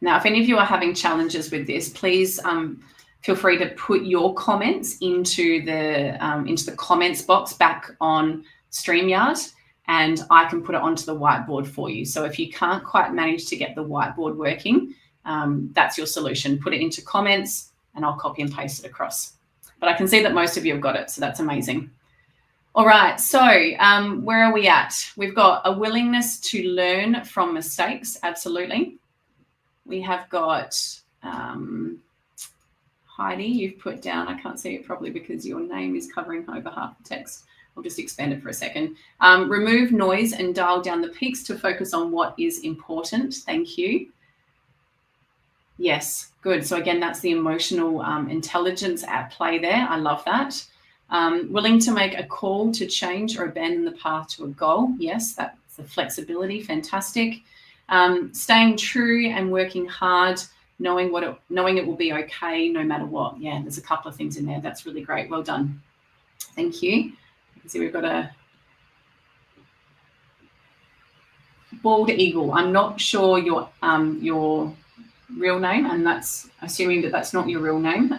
now if any of you are having challenges with this, please feel free to put your comments into the comments box back on StreamYard, and I can put it onto the whiteboard for you. So if you can't quite manage to get the whiteboard working, that's your solution. Put it into comments and I'll copy and paste it across. But I can see that most of you have got it, so that's amazing. All right, so where are we at? We've got a willingness to learn from mistakes, absolutely. We have got Heidi, you've put down, I can't see it properly because your name is covering over half the text. I'll just expand it for a second. Remove noise and dial down the peaks to focus on what is important. Thank you. Yes, good. So again, that's the emotional intelligence at play there. I love that. Willing to make a call to change or abandon the path to a goal. Yes, that's the flexibility. Fantastic. Staying true and working hard, knowing it will be okay no matter what. Yeah, there's a couple of things in there. That's really great. Well done. Thank you. You can see we've got a bald eagle. I'm not sure your real name, and that's assuming that that's not your real name.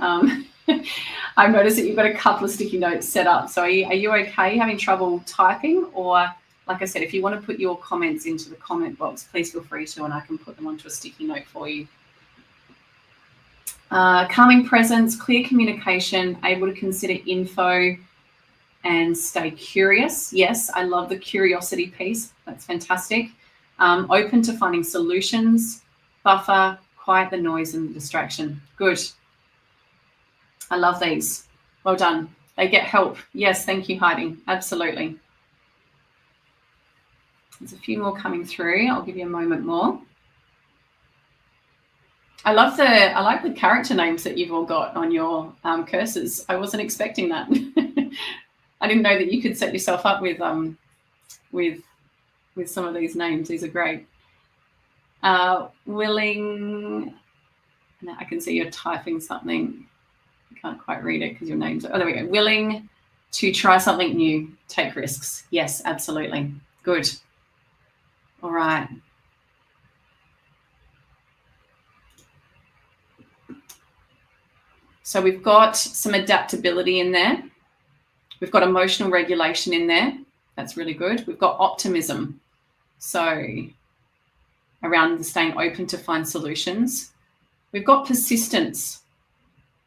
I've noticed that you've got a couple of sticky notes set up. So are you okay having trouble typing? Or like I said, if you want to put your comments into the comment box, please feel free to, and I can put them onto a sticky note for you. Calming presence, clear communication, able to consider info and stay curious. Yes, I love the curiosity piece. That's fantastic. Open to finding solutions, buffer, quiet the noise and the distraction. Good. I love these. Well done. They get help. Yes, thank you, Heidi. Absolutely. There's a few more coming through. I'll give you a moment more. I like the character names that you've all got on your cursors. I wasn't expecting that. I didn't know that you could set yourself up with some of these names. These are great. Willing. Now I can see you're typing something. I can't quite read it because your name's. Oh, there we go. Willing to try something new, take risks. Yes, absolutely. Good. All right. So we've got some adaptability in there. We've got emotional regulation in there. That's really good. We've got optimism. So around staying open to find solutions. We've got persistence.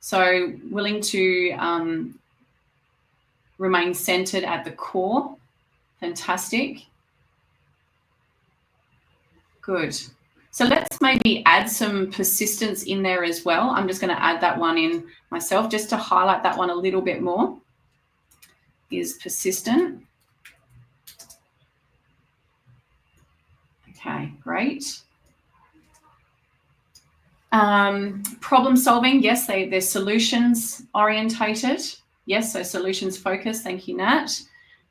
So willing to remain centered at the core. Fantastic. Good. So let's maybe add some persistence in there as well. I'm just going to add that one in myself just to highlight that one a little bit more. Is persistent. Okay, great. Problem solving, yes, they're solutions orientated. Yes, so solutions focused. Thank you, Nat.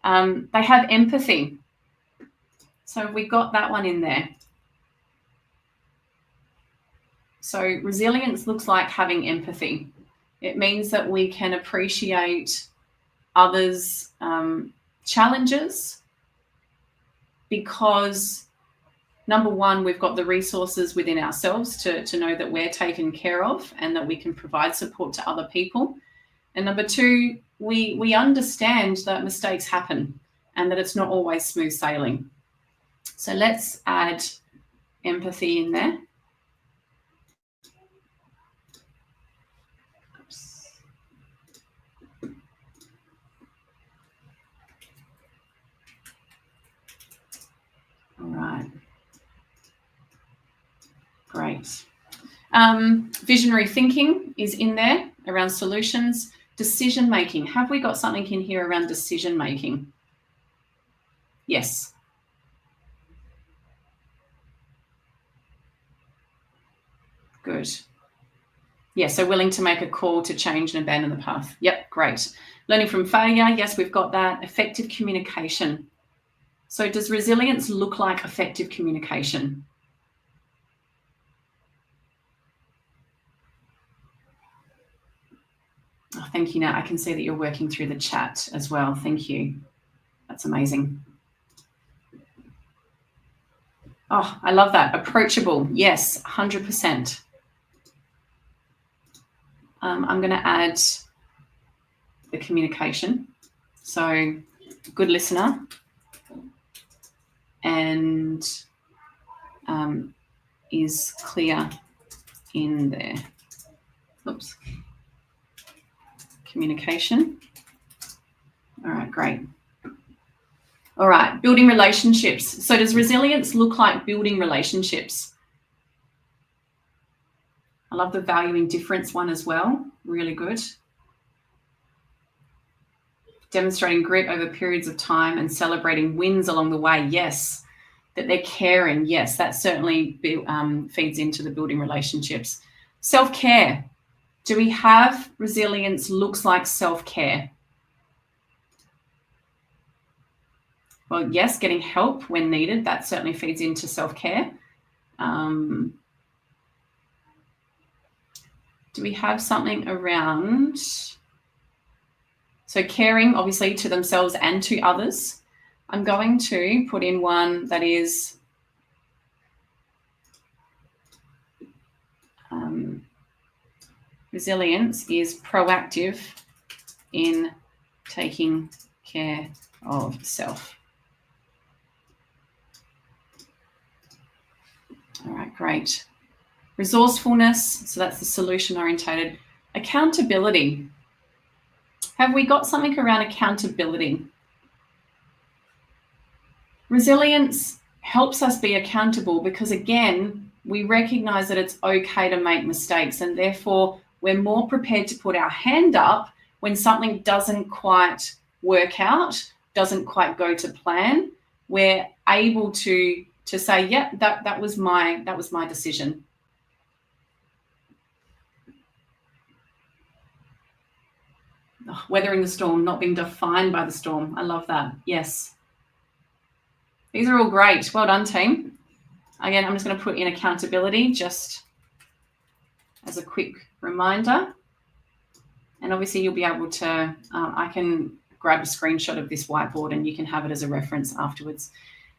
They have empathy. So we got that one in there. So resilience looks like having empathy. It means that we can appreciate others' challenges because, number one, we've got the resources within ourselves to know that we're taken care of and that we can provide support to other people. And number two, we understand that mistakes happen and that it's not always smooth sailing. So let's add empathy in there. Oops. All right. Great. Visionary thinking is in there around solutions. Decision making. Have we got something in here around decision making? Yes. Good. Yeah, so willing to make a call to change and abandon the path. Yep, great. Learning from failure. Yes, we've got that. Effective communication. So does resilience look like effective communication? Oh, thank you, Nat. I can see that you're working through the chat as well. Thank you. That's amazing. Oh, I love that. Approachable. Yes, 100%. I'm going to add the communication. So good listener and is clear in there. Oops. Communication. All right, great. All right, building relationships. So does resilience look like building relationships? I love the valuing difference one as well. Really good. Demonstrating grit over periods of time and celebrating wins along the way. Yes. That they're caring. Yes, that certainly feeds into the building relationships. Self-care. Do we have resilience looks like self-care? Well, yes, getting help when needed. That certainly feeds into self-care. Do we have something around? So caring, obviously, to themselves and to others. I'm going to put in one that is resilience is proactive in taking care of self. All right, great. Resourcefulness, so that's the solution orientated. Accountability. Have we got something around accountability? Resilience helps us be accountable because, again, we recognize that it's okay to make mistakes and therefore we're more prepared to put our hand up when something doesn't quite work out, doesn't quite go to plan. We're able to say, yeah, that was my decision. Oh, weathering the storm, not being defined by the storm. I love that. Yes. These are all great. Well done, team. Again, I'm just going to put in accountability just as a quick reminder. And obviously you'll be able to, I can grab a screenshot of this whiteboard and you can have it as a reference afterwards.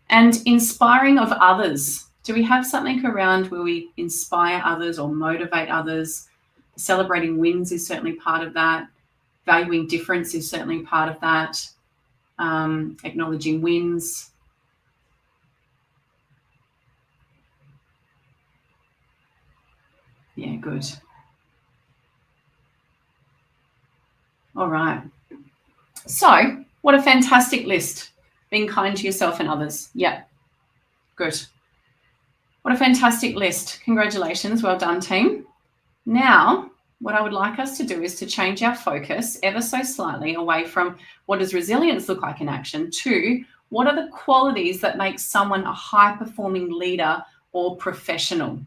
And inspiring of others. Do we have something around where we inspire others or motivate others? Celebrating wins is certainly part of that. Valuing difference is certainly part of that. Acknowledging wins. Yeah, good. All right. So, what a fantastic list. Being kind to yourself and others. Yeah, good. What a fantastic list. Congratulations. Well done, team. Now, what I would like us to do is to change our focus ever so slightly away from what does resilience look like in action to what are the qualities that make someone a high-performing leader or professional.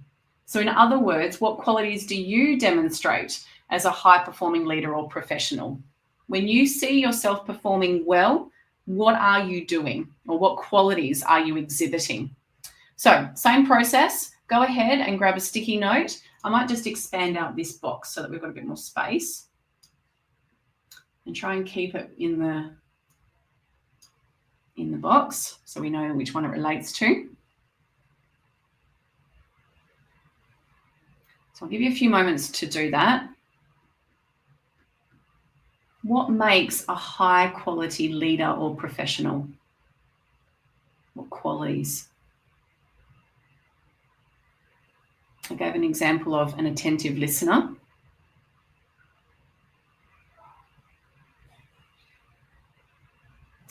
So in other words, what qualities do you demonstrate as a high-performing leader or professional? When you see yourself performing well, what are you doing or what qualities are you exhibiting? So same process, go ahead and grab a sticky note. I might just expand out this box so that we've got a bit more space and try and keep it in the box so we know which one it relates to. So I'll give you a few moments to do that. What makes a high quality leader or professional? What qualities? I gave an example of an attentive listener.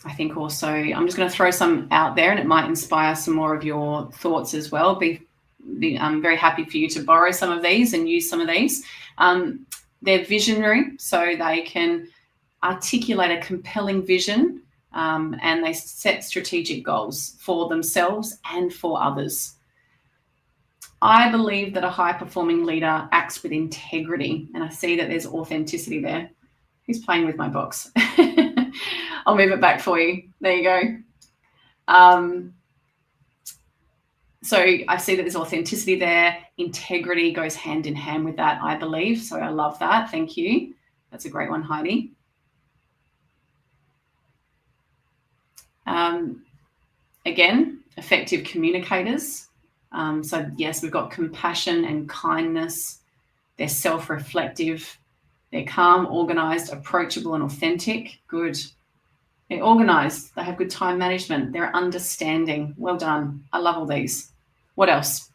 I think also, I'm just going to throw some out there and it might inspire some more of your thoughts as well. I'm very happy for you to borrow some of these and use some of these. They're visionary, so they can articulate a compelling vision and they set strategic goals for themselves and for others. I believe that a high-performing leader acts with integrity, and I see that there's authenticity there. Who's playing with my box? I'll move it back for you. There you go. So I see that there's authenticity there. Integrity goes hand in hand with that, I believe. So I love that. Thank you. That's a great one, Heidi. Again, effective communicators. So yes, we've got compassion and kindness. They're self-reflective. They're calm, organized, approachable, and authentic. Good. They're organized. They have good time management. They're understanding. Well done. I love all these. What else?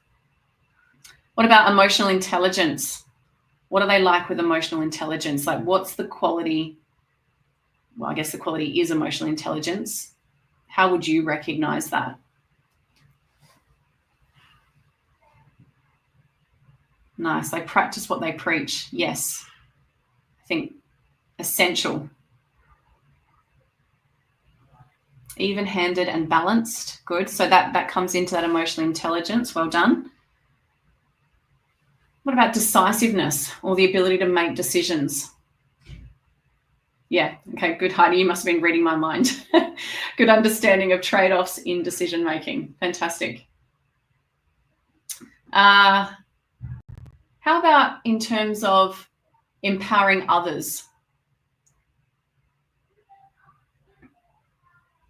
What about emotional intelligence? What are they like with emotional intelligence? Like, what's the quality? Well, I guess the quality is emotional intelligence. How would you recognize that? Nice. They practice what they preach. Yes. I think essential. Even-handed and balanced. Good. So that comes into that emotional intelligence. Well done. What about decisiveness or the ability to make decisions? Yeah. Okay. Good, Heidi. You must have been reading my mind. Good understanding of trade-offs in decision-making. Fantastic. How about in terms of empowering others?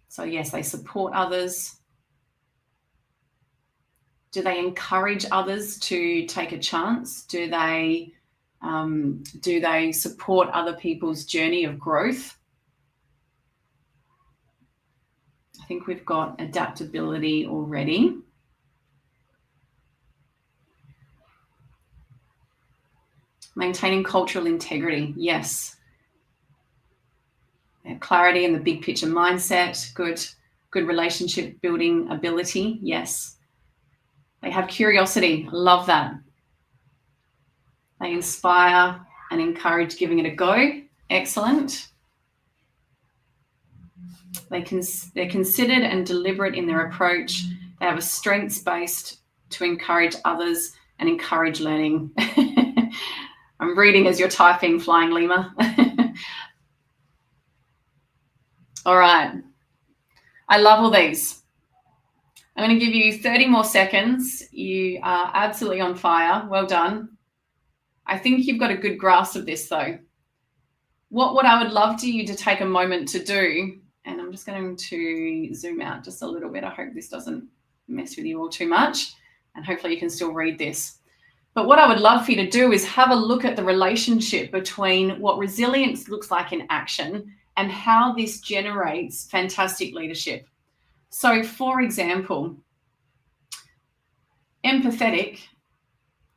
So yes, they support others. Do they encourage others to take a chance? Do they support other people's journey of growth? I think we've got adaptability already. Maintaining cultural integrity, yes. Clarity and the big picture mindset, good relationship building ability, yes. They have curiosity, love that. They inspire and encourage giving it a go, excellent. They're considered and deliberate in their approach. They have a strengths-based to encourage others and encourage learning. I'm reading as you're typing, Flying Lima. All right. I love all these. I'm going to give you 30 more seconds. You are absolutely on fire. Well done. I think you've got a good grasp of this, though. What I would love you to take a moment to do, and I'm just going to zoom out just a little bit. I hope this doesn't mess with you all too much, and hopefully you can still read this. But what I would love for you to do is have a look at the relationship between what resilience looks like in action and how this generates fantastic leadership. So, for example, empathetic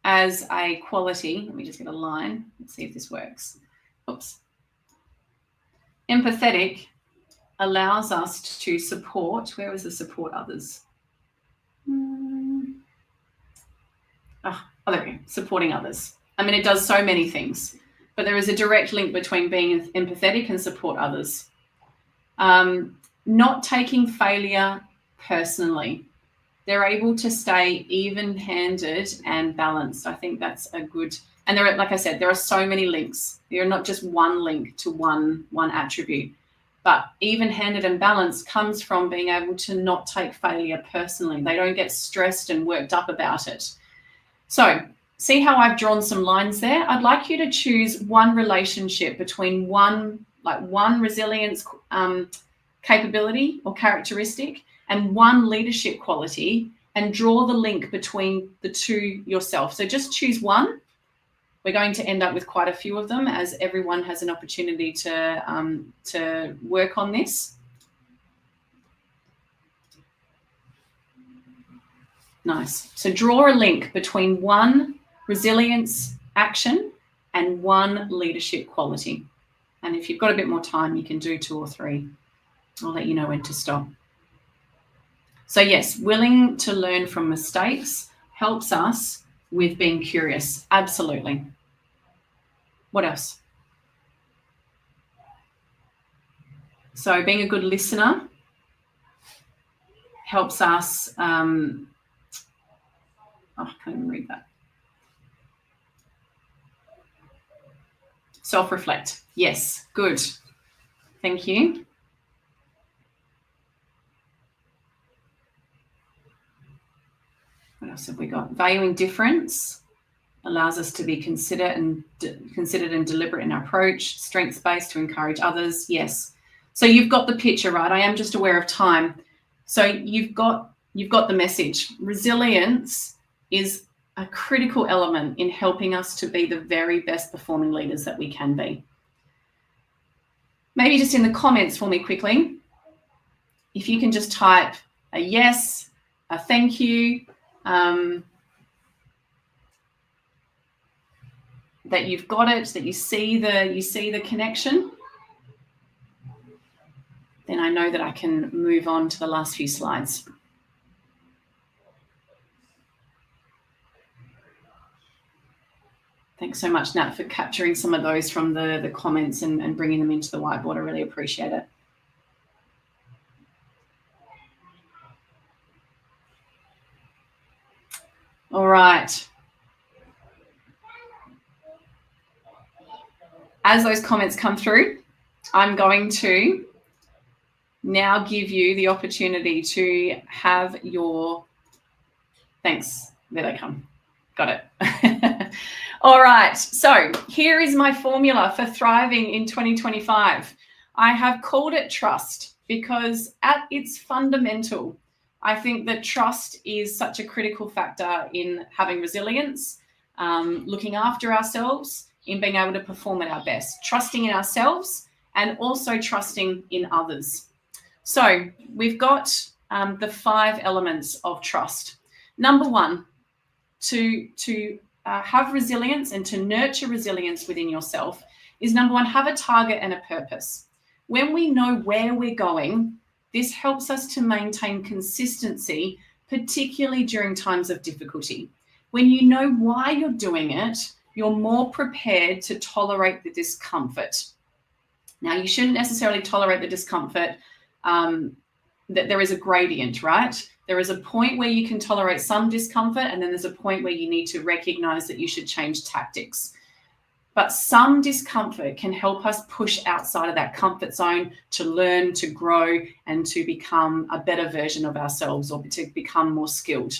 as a quality, let me just get a line, let's see if this works. Oops. Empathetic allows us to support, where was the support others? Oh, there we go, supporting others. I mean, it does so many things, but there is a direct link between being empathetic and support others. Not taking failure personally. They're able to stay even-handed and balanced. I think that's a good, and there are, like I said, there are so many links. There are not just one link to one attribute, but even-handed and balanced comes from being able to not take failure personally. They don't get stressed and worked up about it. So see how I've drawn some lines there? I'd like you to choose one relationship between one resilience capability or characteristic and one leadership quality, and draw the link between the two yourself. So just choose one. We're going to end up with quite a few of them, as everyone has an opportunity to work on this. Nice. So draw a link between one resilience action and one leadership quality. And if you've got a bit more time, you can do 2 or 3. I'll let you know when to stop. So yes, willing to learn from mistakes helps us with being curious. Absolutely. What else? So being a good listener helps us, I can't even read that. Self-reflect. Yes, good. Thank you. What else have we got? Valuing difference allows us to be considered and deliberate in our approach. Strengths-based to encourage others. Yes. So you've got the picture, right? I am just aware of time. So you've got the message. Resilience is a critical element in helping us to be the very best performing leaders that we can be. Maybe just in the comments for me quickly, if you can just type a yes, a thank you, that you've got it, that you see the connection, then I know that I can move on to the last few slides. Thanks so much, Nat, for capturing some of those from the comments and bringing them into the whiteboard. I really appreciate it. All right. As those comments come through, I'm going to now give you the opportunity to have your, thanks, there they come, got it. All right, so here is my formula for thriving in 2025. I have called it trust because at its fundamental, I think that trust is such a critical factor in having resilience, looking after ourselves, in being able to perform at our best, trusting in ourselves and also trusting in others. So we've got the 5 elements of trust. Number 1, to have resilience and to nurture resilience within yourself is number 1, have a target and a purpose. When we know where we're going, this helps us to maintain consistency, particularly during times of difficulty. When you know why you're doing it, you're more prepared to tolerate the discomfort. Now, you shouldn't necessarily tolerate the discomfort. That there is a gradient, right? There is a point where you can tolerate some discomfort, and then there's a point where you need to recognize that you should change tactics. But some discomfort can help us push outside of that comfort zone to learn, to grow, and to become a better version of ourselves, or to become more skilled.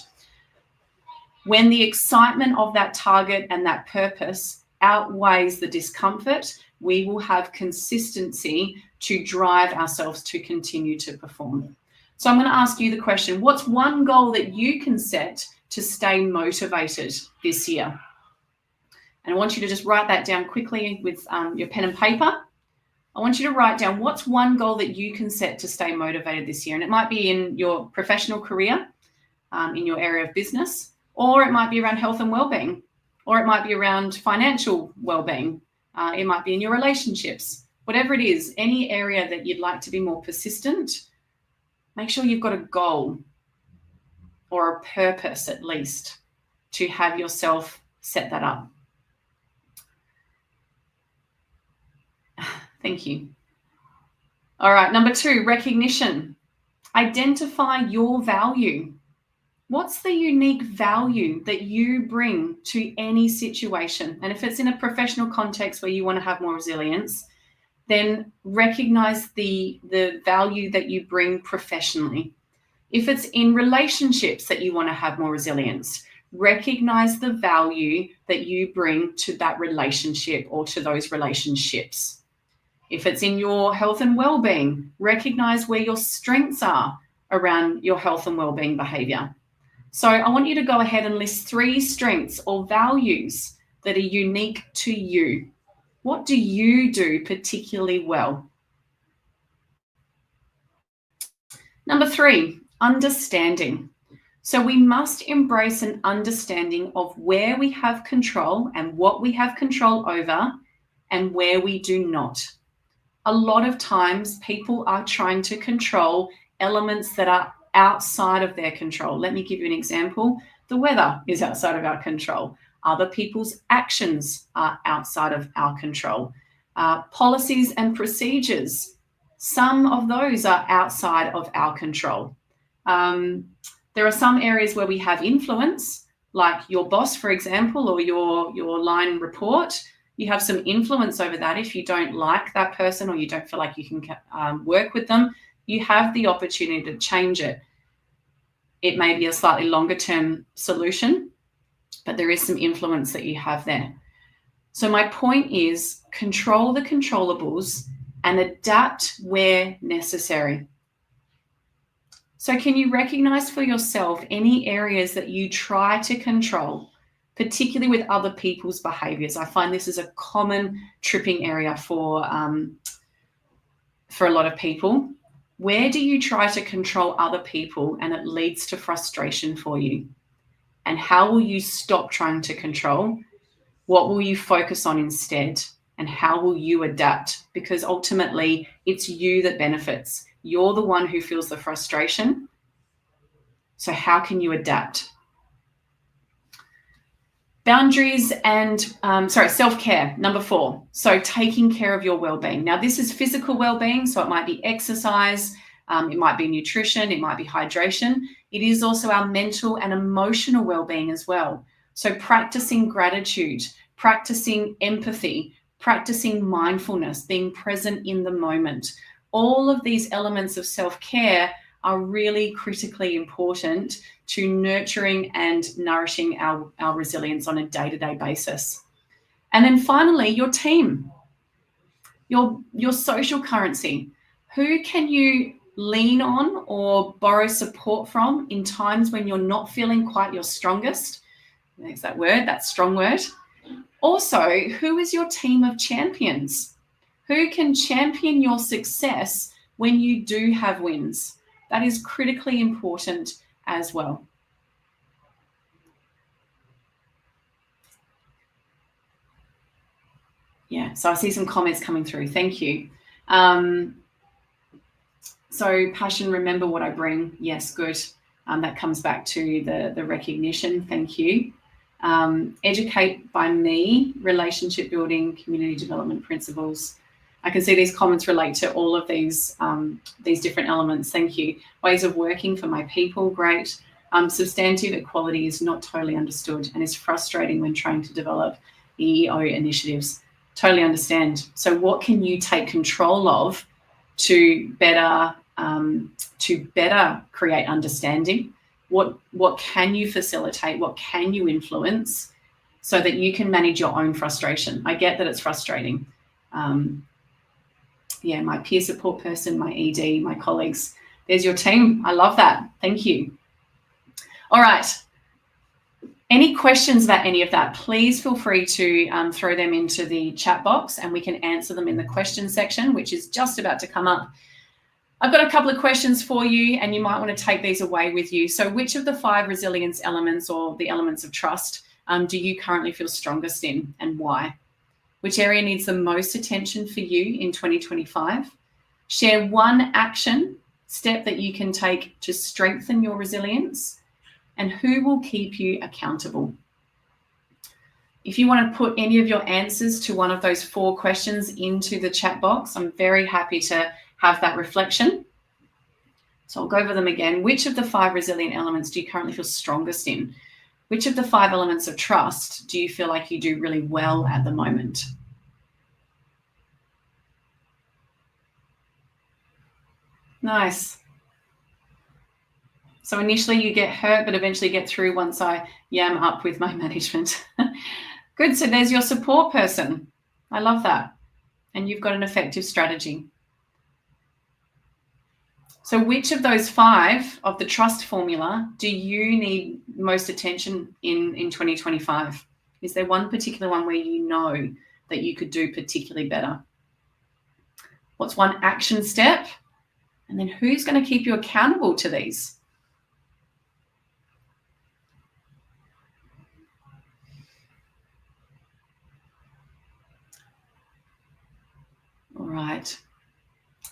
When the excitement of that target and that purpose outweighs the discomfort, we will have consistency to drive ourselves to continue to perform. So I'm going to ask you the question, what's one goal that you can set to stay motivated this year? And I want you to just write that down quickly with your pen and paper. I want you to write down what's one goal that you can set to stay motivated this year. And it might be in your professional career, in your area of business, or it might be around health and well-being, or it might be around financial well-being. It might be in your relationships. Whatever it is, any area that you'd like to be more persistent, make sure you've got a goal or a purpose at least to have yourself set that up. Thank you. All right, number 2, recognition. Identify your value. What's the unique value that you bring to any situation? And if it's in a professional context where you want to have more resilience, then recognize the value that you bring professionally. If it's in relationships that you want to have more resilience, recognize the value that you bring to that relationship or to those relationships. If it's in your health and well-being, recognize where your strengths are around your health and well-being behavior. So I want you to go ahead and list 3 strengths or values that are unique to you. What do you do particularly well? Number 3, understanding. So we must embrace an understanding of where we have control and what we have control over and where we do not. A lot of times people are trying to control elements that are outside of their control. Let me give you an example. The weather is outside of our control. Other people's actions are outside of our control. Policies and procedures, some of those are outside of our control. There are some areas where we have influence, like your boss, for example, or your line report. You have some influence over that. If you don't like that person or you don't feel like you can work with them, you have the opportunity to change it. It may be a slightly longer term solution, but there is some influence that you have there. So my point is control the controllables and adapt where necessary. So can you recognize for yourself any areas that you try to control, particularly with other people's behaviors? I find this is a common tripping area for a lot of people. Where do you try to control other people and it leads to frustration for you? And how will you stop trying to control? What will you focus on instead? And how will you adapt? Because ultimately, it's you that benefits. You're the one who feels the frustration. So how can you adapt? Boundaries and, self-care, number 4. So taking care of your well-being. Now, this is physical well-being, so it might be exercise, it might be nutrition, it might be hydration. It is also our mental and emotional well-being as well. So practicing gratitude, practicing empathy, practicing mindfulness, being present in the moment. All of these elements of self-care are really critically important to nurturing and nourishing our resilience on a day-to-day basis. And then finally, your team, your social currency. Who can you lean on or borrow support from in times when you're not feeling quite your strongest? There's that word, that strong word. Also, who is your team of champions? Who can champion your success when you do have wins? That is critically important as well. Yeah, so I see some comments coming through. Thank you. So passion, remember what I bring. Yes, good. That comes back to the recognition. Thank you. Educate by me, relationship building, community development principles. I can see these comments relate to all of these different elements. Thank you. Ways of working for my people, great. Substantive equality is not totally understood and is frustrating when trying to develop EEO initiatives. Totally understand. So what can you take control of to better create understanding? What can you facilitate? What can you influence so that you can manage your own frustration? I get that it's frustrating. Yeah, my peer support person, my ED, my colleagues. There's your team. I love that. Thank you. All right. Any questions about any of that, please feel free to throw them into the chat box and we can answer them in the question section, which is just about to come up. I've got a couple of questions for you and you might want to take these away with you. So which of the 5 resilience elements or the elements of trust do you currently feel strongest in and why? Which area needs the most attention for you in 2025? Share one action step that you can take to strengthen your resilience, and who will keep you accountable? If you want to put any of your answers to one of those 4 questions into the chat box, I'm very happy to have that reflection. So I'll go over them again. Which of the 5 resilient elements do you currently feel strongest in? Which of the 5 elements of trust do you feel like you do really well at the moment? Nice. So initially you get hurt, but eventually get through once I yam up with my management. Good, so there's your support person. I love that. And you've got an effective strategy. So which of those 5 of the trust formula do you need most attention in 2025? Is there one particular one where you know that you could do particularly better? What's one action step? And then who's going to keep you accountable to these? All right.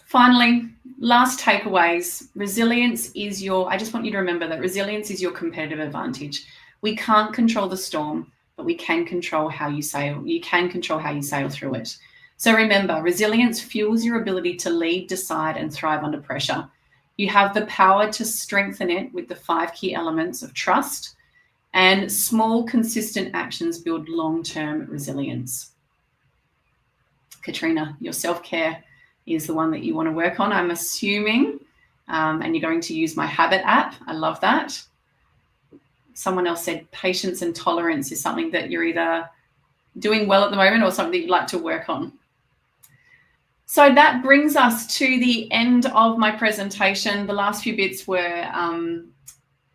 Finally, last takeaways. Resilience is I just want you to remember that resilience is your competitive advantage. We can't control the storm, but we can control how you sail. You can control how you sail through it. So remember, resilience fuels your ability to lead, decide, and thrive under pressure. You have the power to strengthen it with the 5 key elements of trust, and small, consistent actions build long-term resilience. Katrina, your self-care is the one that you want to work on, I'm assuming, and you're going to use my habit app. I love that. Someone else said patience and tolerance is something that you're either doing well at the moment or something that you'd like to work on. So that brings us to the end of my presentation. The last few bits were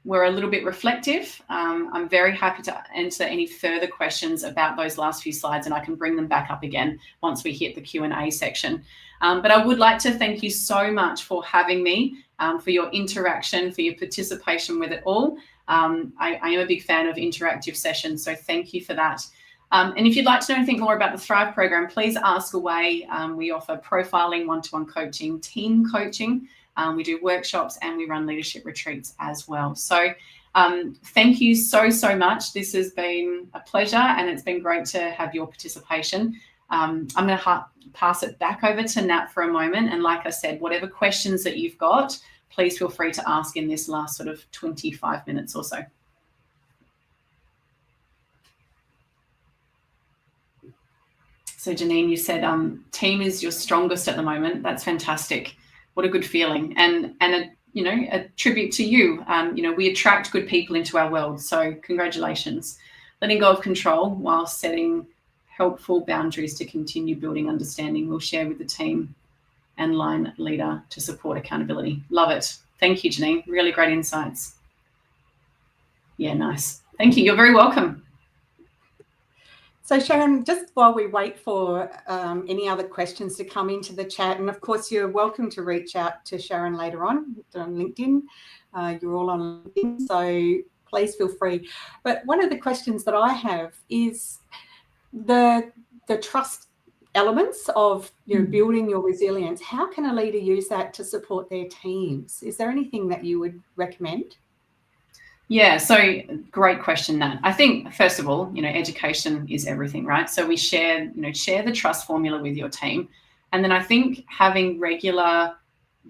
a little bit reflective. I'm very happy to answer any further questions about those last few slides, and I can bring them back up again once we hit the Q&A section. But I would like to thank you so much for having me, for your interaction, for your participation with it all. I am a big fan of interactive sessions, so thank you for that. And if you'd like to know anything more about the Thrive program, please ask away. We offer profiling, one-to-one coaching, team coaching. We do workshops and we run leadership retreats as well. So thank you so much. This has been a pleasure and it's been great to have your participation. I'm going to pass it back over to Nat for a moment. And like I said, whatever questions that you've got, please feel free to ask in this last sort of 25 minutes or so. So Janine, you said team is your strongest at the moment. That's fantastic. What a good feeling. And a tribute to you. We attract good people into our world. So congratulations. Letting go of control while setting helpful boundaries to continue building understanding. We'll share with the team and line leader to support accountability. Love it. Thank you, Janine. Really great insights. Yeah, nice. Thank you. You're very welcome. So Sharon, just while we wait for any other questions to come into the chat, and of course you're welcome to reach out to Sharon later on LinkedIn. You're all on LinkedIn, so please feel free. But one of the questions that I have is the trust elements of building your resilience. How can a leader use that to support their teams? Is there anything that you would recommend? Yeah, so great question, Nat. I think, first of all, education is everything, right? So we share the trust formula with your team. And then I think having regular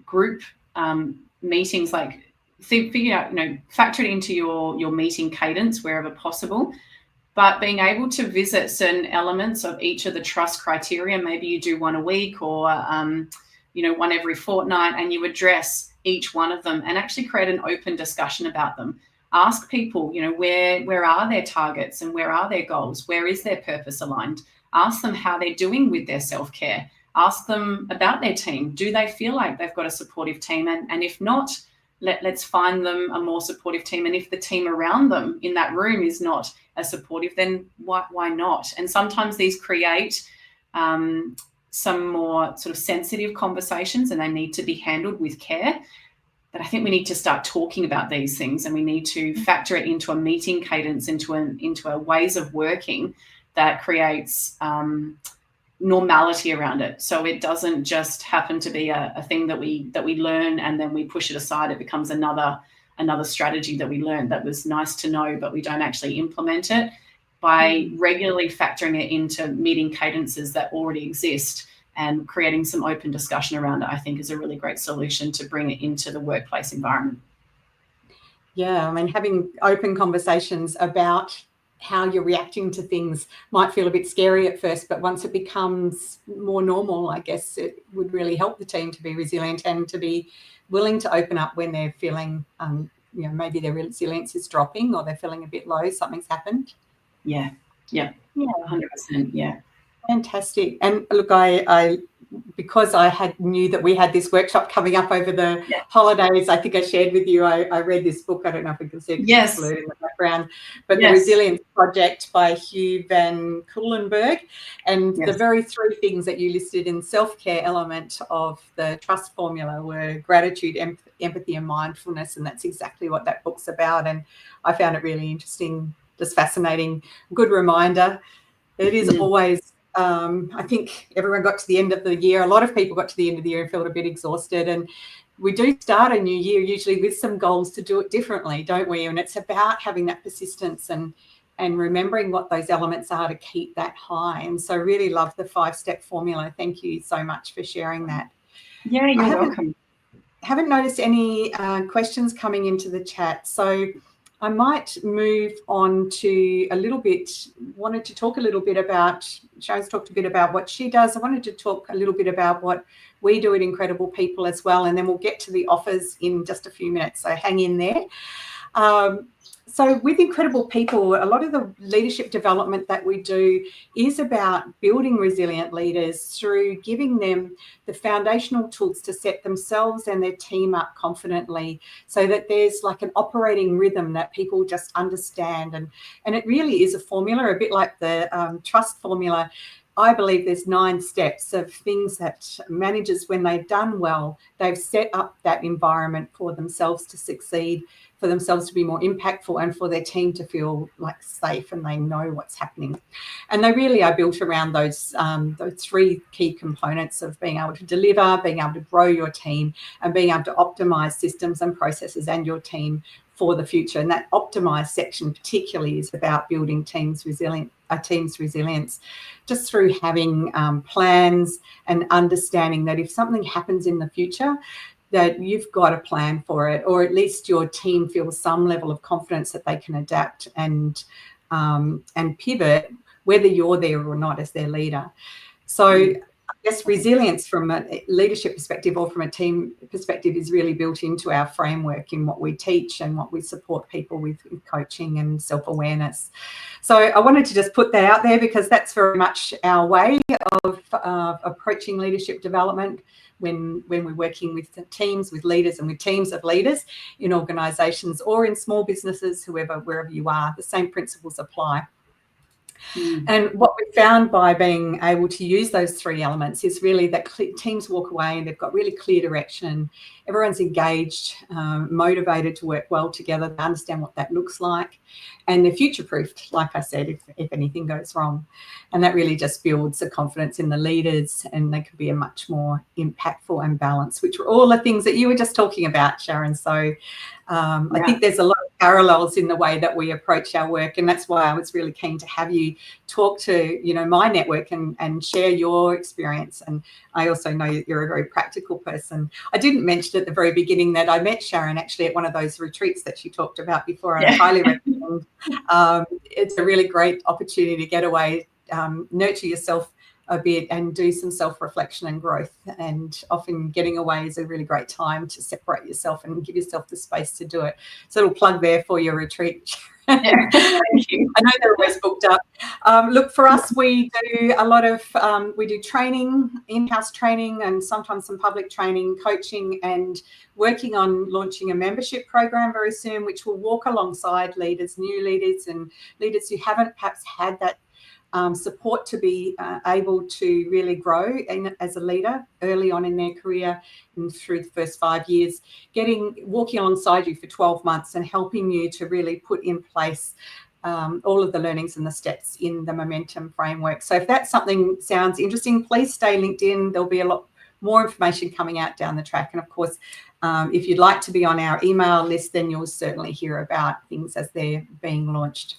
group meetings, figure out, factor it into your meeting cadence wherever possible, but being able to visit certain elements of each of the trust criteria. Maybe you do one a week or, one every fortnight, and you address each one of them and actually create an open discussion about them. Ask people, where are their targets and where are their goals? Where is their purpose aligned? Ask them how they're doing with their self-care. ask them about their team. Do they feel like they've got a supportive team? And if not, let's find them a more supportive team. And if the team around them in that room is not as supportive, then why not? And sometimes these create some more sort of sensitive conversations, and they need to be handled with care. But I think we need to start talking about these things, and we need to factor it into a meeting cadence, into a ways of working that creates normality around it. So it doesn't just happen to be a thing that we learn and then we push it aside. It becomes another strategy that we learned that was nice to know, but we don't actually implement it. By regularly factoring it into meeting cadences that already exist and creating some open discussion around it, I think is a really great solution to bring it into the workplace environment. Yeah, I mean, having open conversations about how you're reacting to things might feel a bit scary at first, but once it becomes more normal, I guess it would really help the team to be resilient and to be willing to open up when they're feeling, maybe their resilience is dropping or they're feeling a bit low, something's happened. Yeah, 100%, yeah. Fantastic. And look, I because I knew that we had this workshop coming up over the holidays, I think I shared with you, I read this book. I don't know if we can see it, yes, blurred in the background, but The Resilience Project by Hugh Van Cuylenburg. And the very three things that you listed in self-care element of the trust formula were gratitude, empathy, and mindfulness. And that's exactly what that book's about. And I found it really interesting, just fascinating, good reminder. It is always, I think everyone got to the end of the year. A lot of people got to the end of the year and felt a bit exhausted. And we do start a new year usually with some goals to do it differently, don't we? And it's about having that persistence and remembering what those elements are to keep that high. And so really love the 5-step formula. Thank you so much for sharing that. Yeah, you're welcome. Haven't noticed any questions coming into the chat. So I might move on to wanted to talk a little bit about, Sharon's talked a bit about what she does. I wanted to talk a little bit about what we do at Incredible People as well, and then we'll get to the offers in just a few minutes, so hang in there. So with Incredible People, a lot of the leadership development that we do is about building resilient leaders through giving them the foundational tools to set themselves and their team up confidently, so that there's like an operating rhythm that people just understand. And it really is a formula, a bit like the trust formula. I believe there's 9 steps of things that managers, when they've done well, they've set up that environment for themselves to succeed, for themselves to be more impactful, and for their team to feel like safe and they know what's happening. And they really are built around those 3 key components of being able to deliver, being able to grow your team, and being able to optimize systems and processes and your team for the future. And that optimize section particularly is about building team's resilience, just through having plans and understanding that if something happens in the future, that you've got a plan for it, or at least your team feels some level of confidence that they can adapt and pivot, whether you're there or not as their leader. So I guess resilience from a leadership perspective or from a team perspective is really built into our framework in what we teach and what we support people with coaching and self-awareness. So I wanted to just put that out there because that's very much our way of approaching leadership development when we're working with teams, with leaders, and with teams of leaders in organisations or in small businesses, wherever you are. The same principles apply. And what we found by being able to use those 3 elements is really that teams walk away and they've got really clear direction. Everyone's engaged, motivated to work well together. They understand what that looks like, and they're future-proofed, like I said, if anything goes wrong. And that really just builds the confidence in the leaders, and they can be a much more impactful and balanced, which were all the things that you were just talking about, Sharon. So I think there's a lot of parallels in the way that we approach our work, and that's why I was really keen to have you talk to my network and share your experience. And I also know that you're a very practical person. I didn't mention at the very beginning that I met Sharon actually at one of those retreats that she talked about before, and I highly recommend. It's a really great opportunity to get away, nurture yourself a bit and do some self-reflection and growth, and often getting away is a really great time to separate yourself and give yourself the space to do it. So a little plug there for your retreat. Yeah. Thank you. I know they're always booked up. Look, for us, we do a lot of, we do training, in-house training, and sometimes some public training, coaching, and working on launching a membership program very soon, which will walk alongside leaders, new leaders, and leaders who haven't perhaps had that support to be able to really grow as a leader early on in their career and through the first 5 years, walking alongside you for 12 months and helping you to really put in place all of the learnings and the steps in the momentum framework. So if that's something sounds interesting, please stay LinkedIn. There'll be a lot more information coming out down the track. And of course, if you'd like to be on our email list, then you'll certainly hear about things as they're being launched.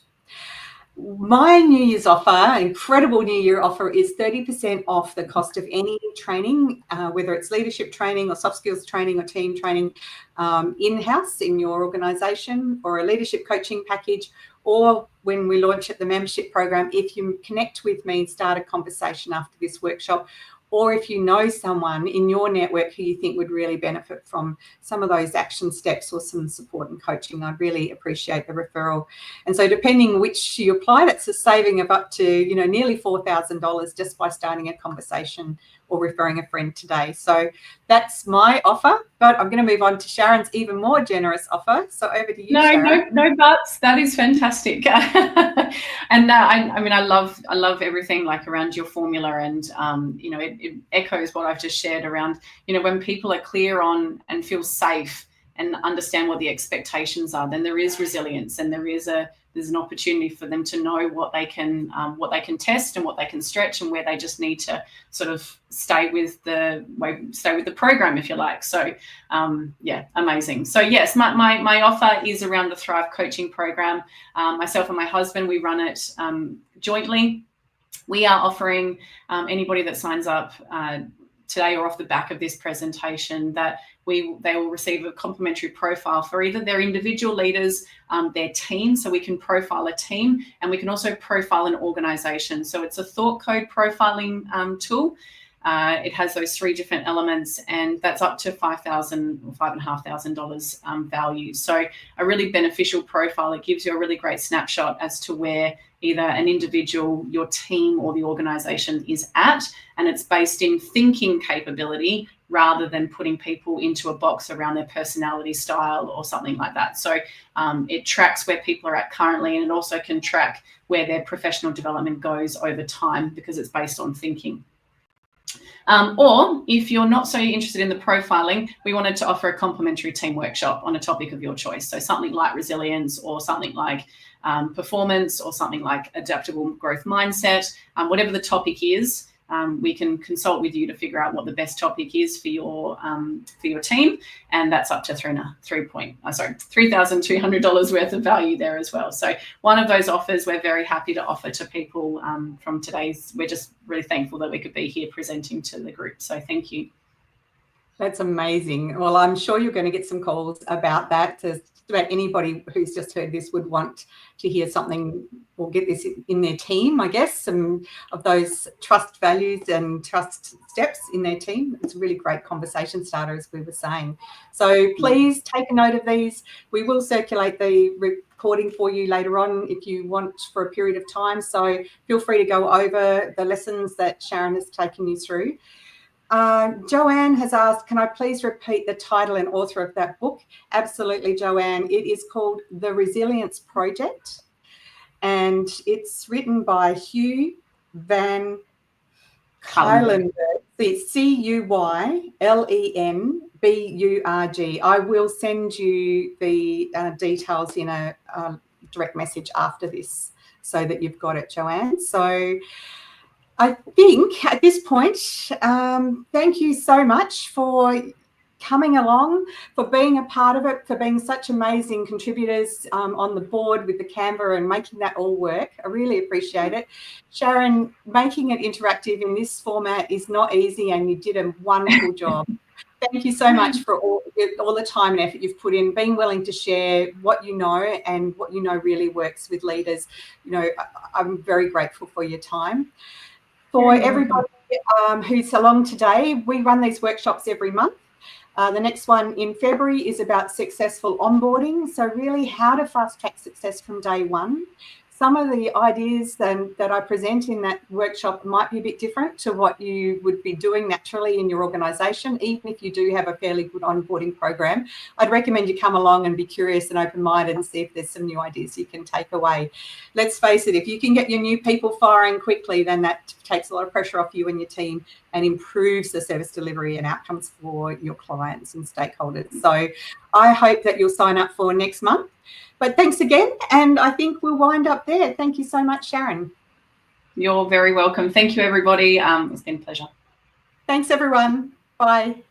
My New Year's offer, incredible New Year offer, is 30% off the cost of any training, whether it's leadership training or soft skills training or team training in-house in your organisation, or a leadership coaching package, or when we launch at the membership program. If you connect with me and start a conversation after this workshop, or if you know someone in your network who you think would really benefit from some of those action steps or some support and coaching, I'd really appreciate the referral. And so depending which you apply, that's a saving of up to, nearly $4,000 just by starting a conversation or referring a friend today. So that's my offer, but I'm going to move on to Sharon's even more generous offer. So over to you, Sharon. No buts. That is fantastic. And I love everything like around your formula, and it echoes what I've just shared around, when people are clear on and feel safe and understand what the expectations are, then there is resilience, and there's an opportunity for them to know what they can test and what they can stretch, and where they just need to sort of stay with the program, if you like. So amazing. So yes, my offer is around the Thrive coaching program. Myself and my husband, we run it jointly. We are offering anybody that signs up today or off the back of this presentation that they will receive a complimentary profile for either their individual leaders, their team, so we can profile a team, and we can also profile an organization. So it's a thought code profiling tool. It has those 3 different elements, and that's up to $5,000 or $5,500 value. So a really beneficial profile. It gives you a really great snapshot as to where either an individual, your team, or the organization is at, and it's based in thinking capability rather than putting people into a box around their personality style or something like that. So it tracks where people are at currently, and it also can track where their professional development goes over time, because it's based on thinking. Or if you're not so interested in the profiling, we wanted to offer a complimentary team workshop on a topic of your choice. So something like resilience, or something like performance, or something like adaptable growth mindset, whatever the topic is. We can consult with you to figure out what the best topic is for your team, and that's up to $3,200 worth of value there as well. So one of those offers we're very happy to offer to people from today's. We're just really thankful that we could be here presenting to the group. So thank you. That's amazing. Well, I'm sure you're going to get some calls about that. About anybody who's just heard this would want to hear something or get this in their team, I guess, some of those trust values and trust steps in their team. It's a really great conversation starter, as we were saying. So please take a note of these. We will circulate the recording for you later on if you want, for a period of time. So feel free to go over the lessons that Sharon has taken you through. Joanne has asked, can I please repeat the title and author of that book? Absolutely, Joanne. It is called The Resilience Project, and it's written by Hugh Van Cuylenburg. It's Cuylenburg. I will send you the details in a direct message after this so that you've got it, Joanne. So I think at this point, thank you so much for coming along, for being a part of it, for being such amazing contributors on the board with the Canva and making that all work. I really appreciate it. Sharon, making it interactive in this format is not easy, and you did a wonderful job. Thank you so much for all the time and effort you've put in, being willing to share what you know and what you know really works with leaders. I'm very grateful for your time. For everybody who's along today, we run these workshops every month. The next one in February is about successful onboarding. So really how to fast track success from day one. Some of the ideas that I present in that workshop might be a bit different to what you would be doing naturally in your organisation. Even if you do have a fairly good onboarding program, I'd recommend you come along and be curious and open-minded and see if there's some new ideas you can take away. Let's face it, if you can get your new people firing quickly, then that takes a lot of pressure off you and your team and improves the service delivery and outcomes for your clients and stakeholders. So I hope that you'll sign up for next month. But thanks again, and I think we'll wind up there. Thank you so much, Sharon. You're very welcome. Thank you, everybody. It's been a pleasure. Thanks, everyone. Bye.